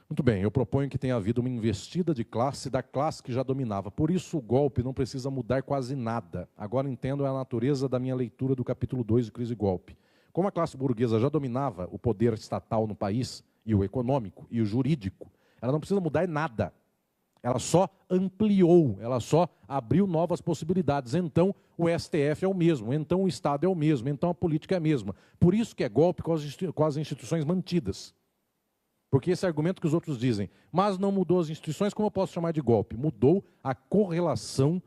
A: Muito bem, eu proponho que tenha havido uma investida de classe da classe que já dominava. Por isso o golpe não precisa mudar quase nada. Agora entendo a natureza da minha leitura do capítulo 2 de Crise e Golpe. Como a classe burguesa já dominava o poder estatal no país, e o econômico, e o jurídico, ela não precisa mudar nada. Ela só ampliou, ela só abriu novas possibilidades. Então o STF é o mesmo, então o Estado é o mesmo, então a política é a mesma. Por isso que é golpe com as instituições mantidas. Porque esse argumento que os outros dizem, mas não mudou as instituições, como eu posso chamar de golpe? Mudou a correlação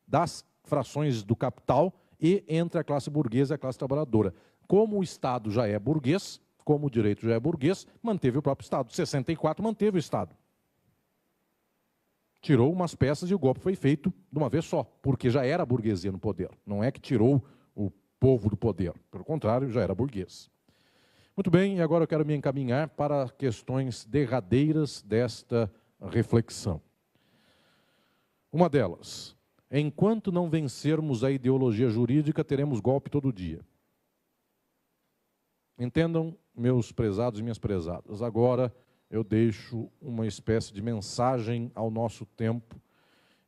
A: das frações do capital e entre a classe burguesa e a classe trabalhadora. Como o Estado já é burguês, como o direito já é burguês, manteve o próprio Estado. 64 manteve o Estado. Tirou umas peças e o golpe foi feito de uma vez só, porque já era a burguesia no poder. Não é que tirou o povo do poder, pelo contrário, já era burguês. Muito bem, e agora eu quero me encaminhar para questões derradeiras desta reflexão. Uma delas, enquanto não vencermos a ideologia jurídica, teremos golpe todo dia. Entendam, meus prezados e minhas prezadas, agora eu deixo uma espécie de mensagem ao nosso tempo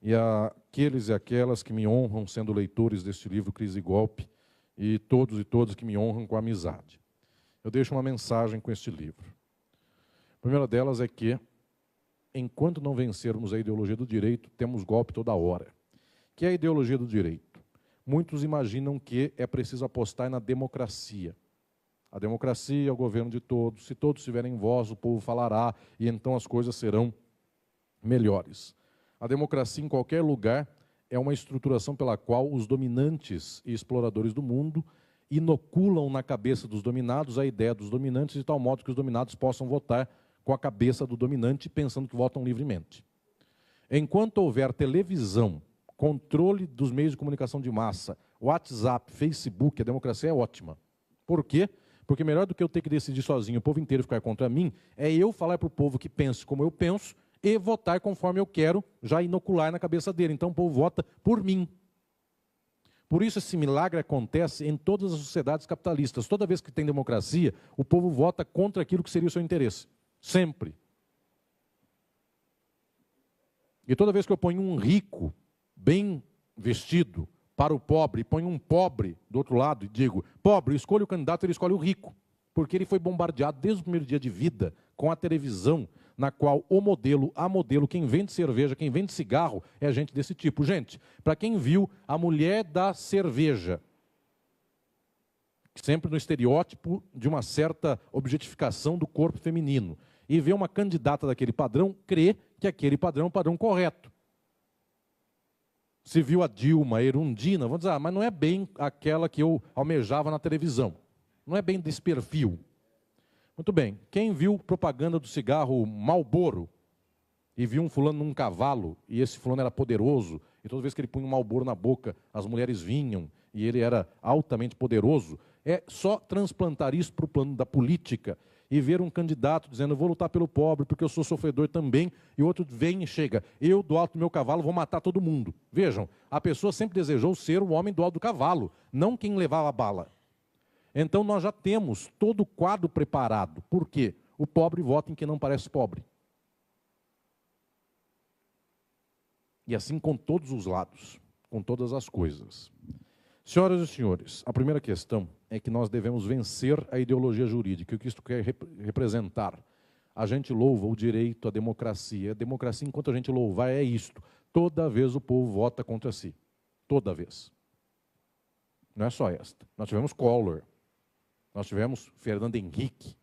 A: e àqueles e aquelas que me honram sendo leitores deste livro Crise e Golpe e todas que me honram com a amizade. Eu deixo uma mensagem com este livro. A primeira delas é que, enquanto não vencermos a ideologia do direito, temos golpe toda hora. Que é a ideologia do direito? Muitos imaginam que é preciso apostar na democracia. A democracia é o governo de todos. Se todos tiverem voz, o povo falará e então as coisas serão melhores. A democracia, em qualquer lugar, é uma estruturação pela qual os dominantes e exploradores do mundo inoculam na cabeça dos dominados a ideia dos dominantes de tal modo que os dominados possam votar com a cabeça do dominante, pensando que votam livremente. Enquanto houver televisão, controle dos meios de comunicação de massa, WhatsApp, Facebook, a democracia é ótima. Por quê? Porque melhor do que eu ter que decidir sozinho, o povo inteiro ficar contra mim, é eu falar para o povo que pense como eu penso e votar conforme eu quero, já inocular na cabeça dele. Então o povo vota por mim. Por isso esse milagre acontece em todas as sociedades capitalistas. Toda vez que tem democracia, o povo vota contra aquilo que seria o seu interesse. Sempre. E toda vez que eu ponho um rico, bem vestido, para o pobre, e ponho um pobre do outro lado e digo, pobre, escolha o candidato, ele escolhe o rico. Porque ele foi bombardeado desde o primeiro dia de vida com a televisão, na qual o modelo, a modelo, quem vende cerveja, quem vende cigarro, é gente desse tipo. Gente, para quem viu a mulher da cerveja, sempre no estereótipo de uma certa objetificação do corpo feminino, e vê uma candidata daquele padrão, crê que aquele padrão é um padrão correto. Se viu a Dilma, a Erundina, vamos dizer, mas não é bem aquela que eu almejava na televisão. Não é bem desse perfil. Muito bem, quem viu propaganda do cigarro Marlboro e viu um fulano num cavalo, e esse fulano era poderoso, e toda vez que ele punha um Marlboro na boca, as mulheres vinham, e ele era altamente poderoso, é só transplantar isso para o plano da política, e ver um candidato dizendo, eu vou lutar pelo pobre porque eu sou sofredor também, e outro vem e chega, eu do alto do meu cavalo vou matar todo mundo. Vejam, a pessoa sempre desejou ser o homem do alto do cavalo, não quem levava a bala. Então nós já temos todo o quadro preparado. Por quê? O pobre vota em quem não parece pobre. E assim com todos os lados, com todas as coisas. Senhoras e senhores, a primeira questão é que nós devemos vencer a ideologia jurídica. O que isso quer representar? A gente louva o direito à democracia. A democracia, enquanto a gente louvar, é isto. Toda vez o povo vota contra si. Toda vez. Não é só esta. Nós tivemos Collor, nós tivemos Fernando Henrique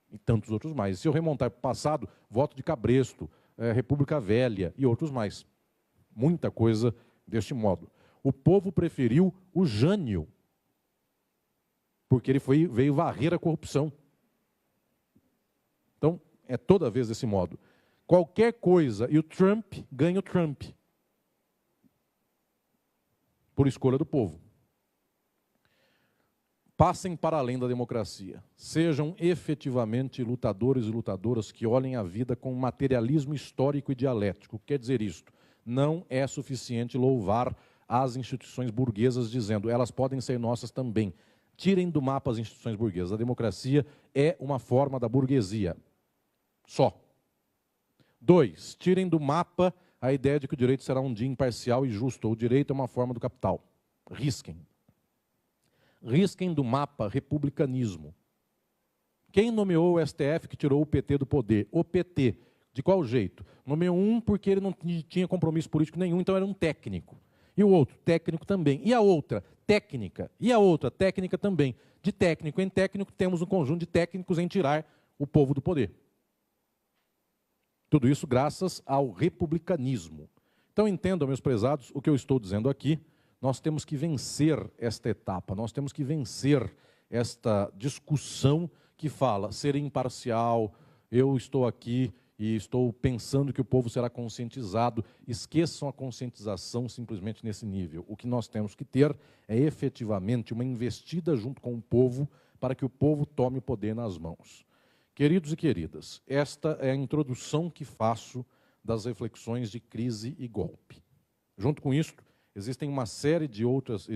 A: e tantos outros mais. Se eu remontar para o passado, voto de Cabresto, República Velha e outros mais. Muita coisa deste modo. O povo preferiu o Jânio, porque ele veio varrer a corrupção. Então, é toda vez desse modo. Qualquer coisa, e o Trump ganha o Trump. Por escolha do povo. Passem para além da democracia. Sejam efetivamente lutadores e lutadoras que olhem a vida com materialismo histórico e dialético. Quer dizer isto? Não é suficiente louvar as instituições burguesas dizendo, elas podem ser nossas também. Tirem do mapa as instituições burguesas. A democracia é uma forma da burguesia. Só. 2, tirem do mapa a ideia de que o direito será um dia imparcial e justo. O direito é uma forma do capital. Risquem. Risquem do mapa republicanismo. Quem nomeou o STF que tirou o PT do poder? O PT. De qual jeito? Nomeou um porque ele não tinha compromisso político nenhum, então era um técnico. E o outro, técnico também. E a outra, técnica. E a outra, técnica também. De técnico em técnico, temos um conjunto de técnicos em tirar o povo do poder. Tudo isso graças ao republicanismo. Então entendam, meus prezados, o que eu estou dizendo aqui. Nós temos que vencer esta etapa, nós temos que vencer esta discussão que fala ser imparcial, eu estou aqui e estou pensando que o povo será conscientizado. Esqueçam a conscientização simplesmente nesse nível. O que nós temos que ter é efetivamente uma investida junto com o povo para que o povo tome o poder nas mãos. Queridos e queridas, esta é a introdução que faço das reflexões de crise e golpe. Junto com isso, existe uma série de outras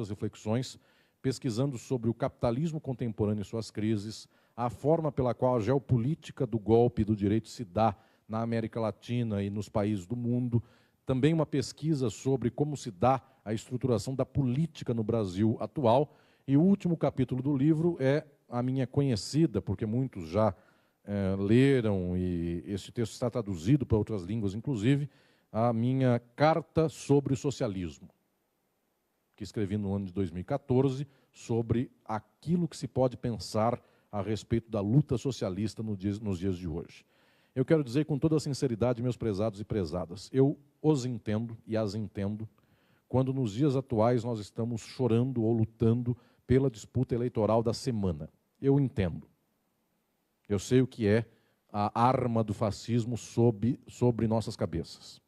A: reflexões pesquisando sobre o capitalismo contemporâneo e suas crises, a forma pela qual a geopolítica do golpe e do direito se dá na América Latina e nos países do mundo, também uma pesquisa sobre como se dá a estruturação da política no Brasil atual, e o último capítulo do livro é a minha conhecida, porque muitos já leram, e esse texto está traduzido para outras línguas, inclusive, a minha Carta sobre o Socialismo, que escrevi no ano de 2014, sobre aquilo que se pode pensar a respeito da luta socialista nos dias de hoje. Eu quero dizer com toda a sinceridade, meus prezados e prezadas, eu os entendo e as entendo quando nos dias atuais nós estamos chorando ou lutando pela disputa eleitoral da semana. Eu entendo. Eu sei o que é a arma do fascismo sobre nossas cabeças.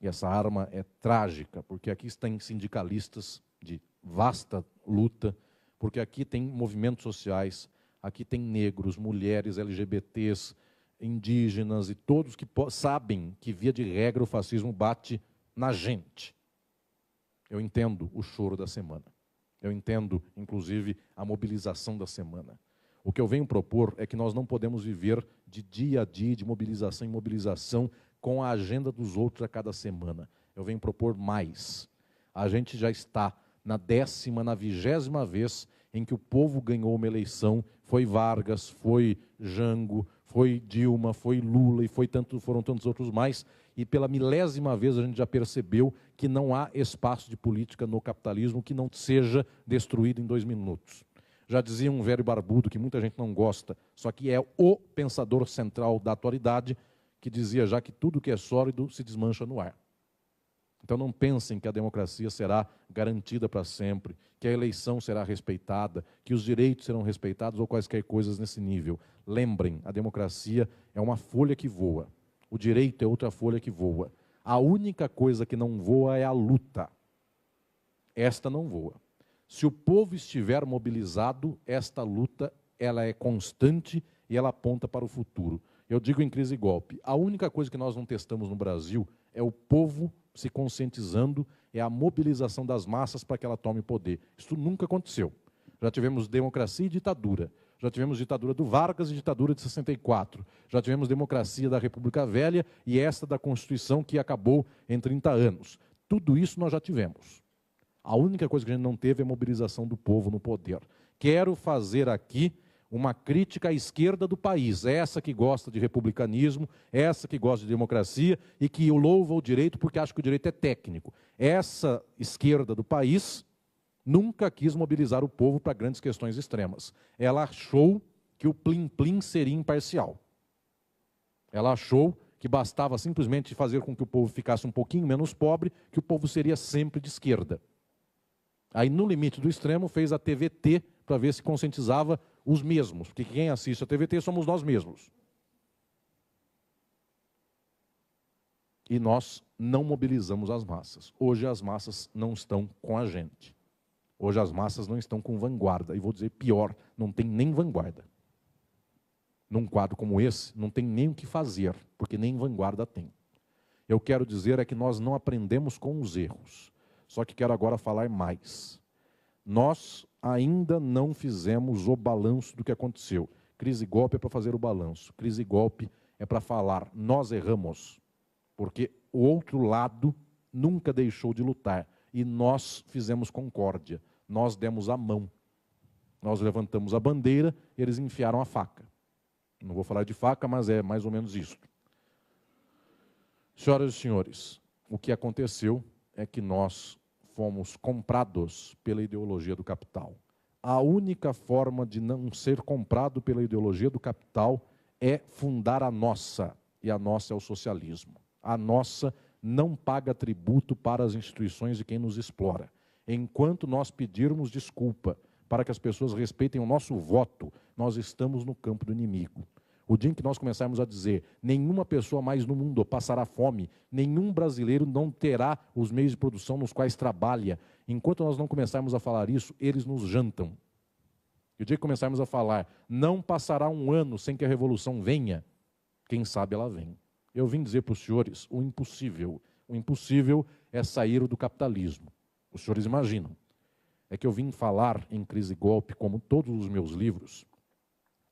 A: E essa arma é trágica, porque aqui tem sindicalistas de vasta luta, porque aqui tem movimentos sociais, aqui tem negros, mulheres, LGBTs, indígenas e todos que sabem que, via de regra, o fascismo bate na gente. Eu entendo o choro da semana. Eu entendo, inclusive, a mobilização da semana. O que eu venho propor é que nós não podemos viver de dia a dia, de mobilização em mobilização, com a agenda dos outros a cada semana. Eu venho propor mais. A gente já está na 20ª vez em que o povo ganhou uma eleição. Foi Vargas, foi Jango, foi Dilma, foi Lula e foram tantos outros mais. E pela 1000ª vez a gente já percebeu que não há espaço de política no capitalismo que não seja destruído em 2 minutos. Já dizia um velho barbudo que muita gente não gosta, só que é o pensador central da atualidade, que dizia já que tudo que é sólido se desmancha no ar. Então não pensem que a democracia será garantida para sempre, que a eleição será respeitada, que os direitos serão respeitados ou quaisquer coisas nesse nível. Lembrem, a democracia é uma folha que voa, o direito é outra folha que voa. A única coisa que não voa é a luta. Esta não voa. Se o povo estiver mobilizado, esta luta ela é constante e ela aponta para o futuro. Eu digo em Crise e Golpe, a única coisa que nós não testamos no Brasil é o povo se conscientizando, é a mobilização das massas para que ela tome poder. Isso nunca aconteceu. Já tivemos democracia e ditadura. Já tivemos ditadura do Vargas e ditadura de 64. Já tivemos democracia da República Velha e esta da Constituição que acabou em 30 anos. Tudo isso nós já tivemos. A única coisa que a gente não teve é a mobilização do povo no poder. Quero fazer aqui uma crítica à esquerda do país, essa que gosta de republicanismo, essa que gosta de democracia e que louva o direito porque acha que o direito é técnico. Essa esquerda do país nunca quis mobilizar o povo para grandes questões extremas. Ela achou que o plim-plim seria imparcial. Ela achou que bastava simplesmente fazer com que o povo ficasse um pouquinho menos pobre, que o povo seria sempre de esquerda. Aí, no limite do extremo, fez a TVT para ver se conscientizava os mesmos, porque quem assiste a TVT somos nós mesmos. E nós não mobilizamos as massas. Hoje as massas não estão com a gente. Hoje as massas não estão com vanguarda. E vou dizer pior, não tem nem vanguarda. Num quadro como esse, não tem nem o que fazer, porque nem vanguarda tem. Eu quero dizer é que nós não aprendemos com os erros. Só que quero agora falar mais. Nós ainda não fizemos o balanço do que aconteceu. Crise e golpe é para fazer o balanço. Crise e golpe é para falar, nós erramos. Porque o outro lado nunca deixou de lutar. E nós fizemos concórdia. Nós demos a mão. Nós levantamos a bandeira, eles enfiaram a faca. Não vou falar de faca, mas é mais ou menos isso. Senhoras e senhores, o que aconteceu é que nós fomos comprados pela ideologia do capital. A única forma de não ser comprado pela ideologia do capital é fundar a nossa, e a nossa é o socialismo. A nossa não paga tributo para as instituições de quem nos explora. Enquanto nós pedirmos desculpa para que as pessoas respeitem o nosso voto, nós estamos no campo do inimigo. O dia em que nós começarmos a dizer, nenhuma pessoa mais no mundo passará fome, nenhum brasileiro não terá os meios de produção nos quais trabalha, enquanto nós não começarmos a falar isso, eles nos jantam. E o dia que começarmos a falar, não passará um ano sem que a revolução venha, quem sabe ela vem. Eu vim dizer para os senhores o impossível. O impossível é sair do capitalismo. Os senhores imaginam. É que eu vim falar em Crise e Golpe, como todos os meus livros,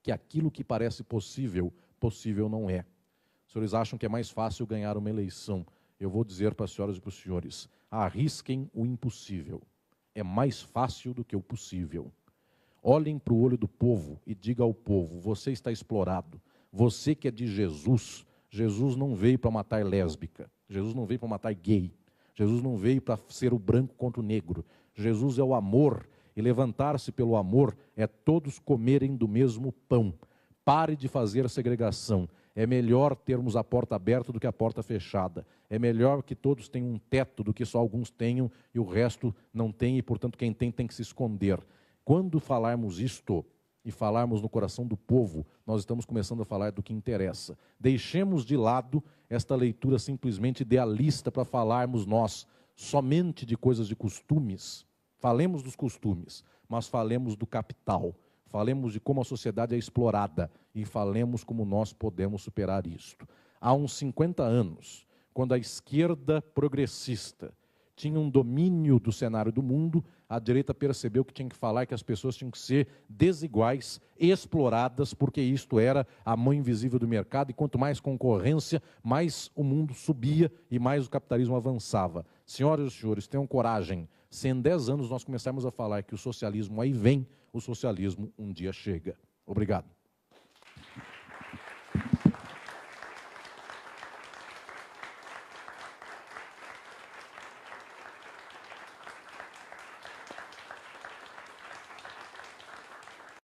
A: que aquilo que parece possível, possível não é. Os senhores acham que é mais fácil ganhar uma eleição. Eu vou dizer para as senhoras e para os senhores, arrisquem o impossível. É mais fácil do que o possível. Olhem para o olho do povo e diga ao povo, você está explorado. Você que é de Jesus, Jesus não veio para matar lésbica. Jesus não veio para matar gay. Jesus não veio para ser o branco contra o negro. Jesus é o amor. E levantar-se pelo amor é todos comerem do mesmo pão. Pare de fazer segregação. É melhor termos a porta aberta do que a porta fechada. É melhor que todos tenham um teto do que só alguns tenham e o resto não tem, e, portanto, quem tem que se esconder. Quando falarmos isto e falarmos no coração do povo, nós estamos começando a falar do que interessa. Deixemos de lado esta leitura simplesmente idealista para falarmos nós somente de coisas de costumes. Falemos dos costumes, mas falemos do capital. Falemos de como a sociedade é explorada e falemos como nós podemos superar isto. Há uns 50 anos, quando a esquerda progressista tinha um domínio do cenário do mundo, a direita percebeu que tinha que falar que as pessoas tinham que ser desiguais, exploradas, porque isto era a mão invisível do mercado, e quanto mais concorrência, mais o mundo subia e mais o capitalismo avançava. Senhoras e senhores, tenham coragem. Se em 10 anos nós começarmos a falar que o socialismo aí vem, o socialismo um dia chega. Obrigado.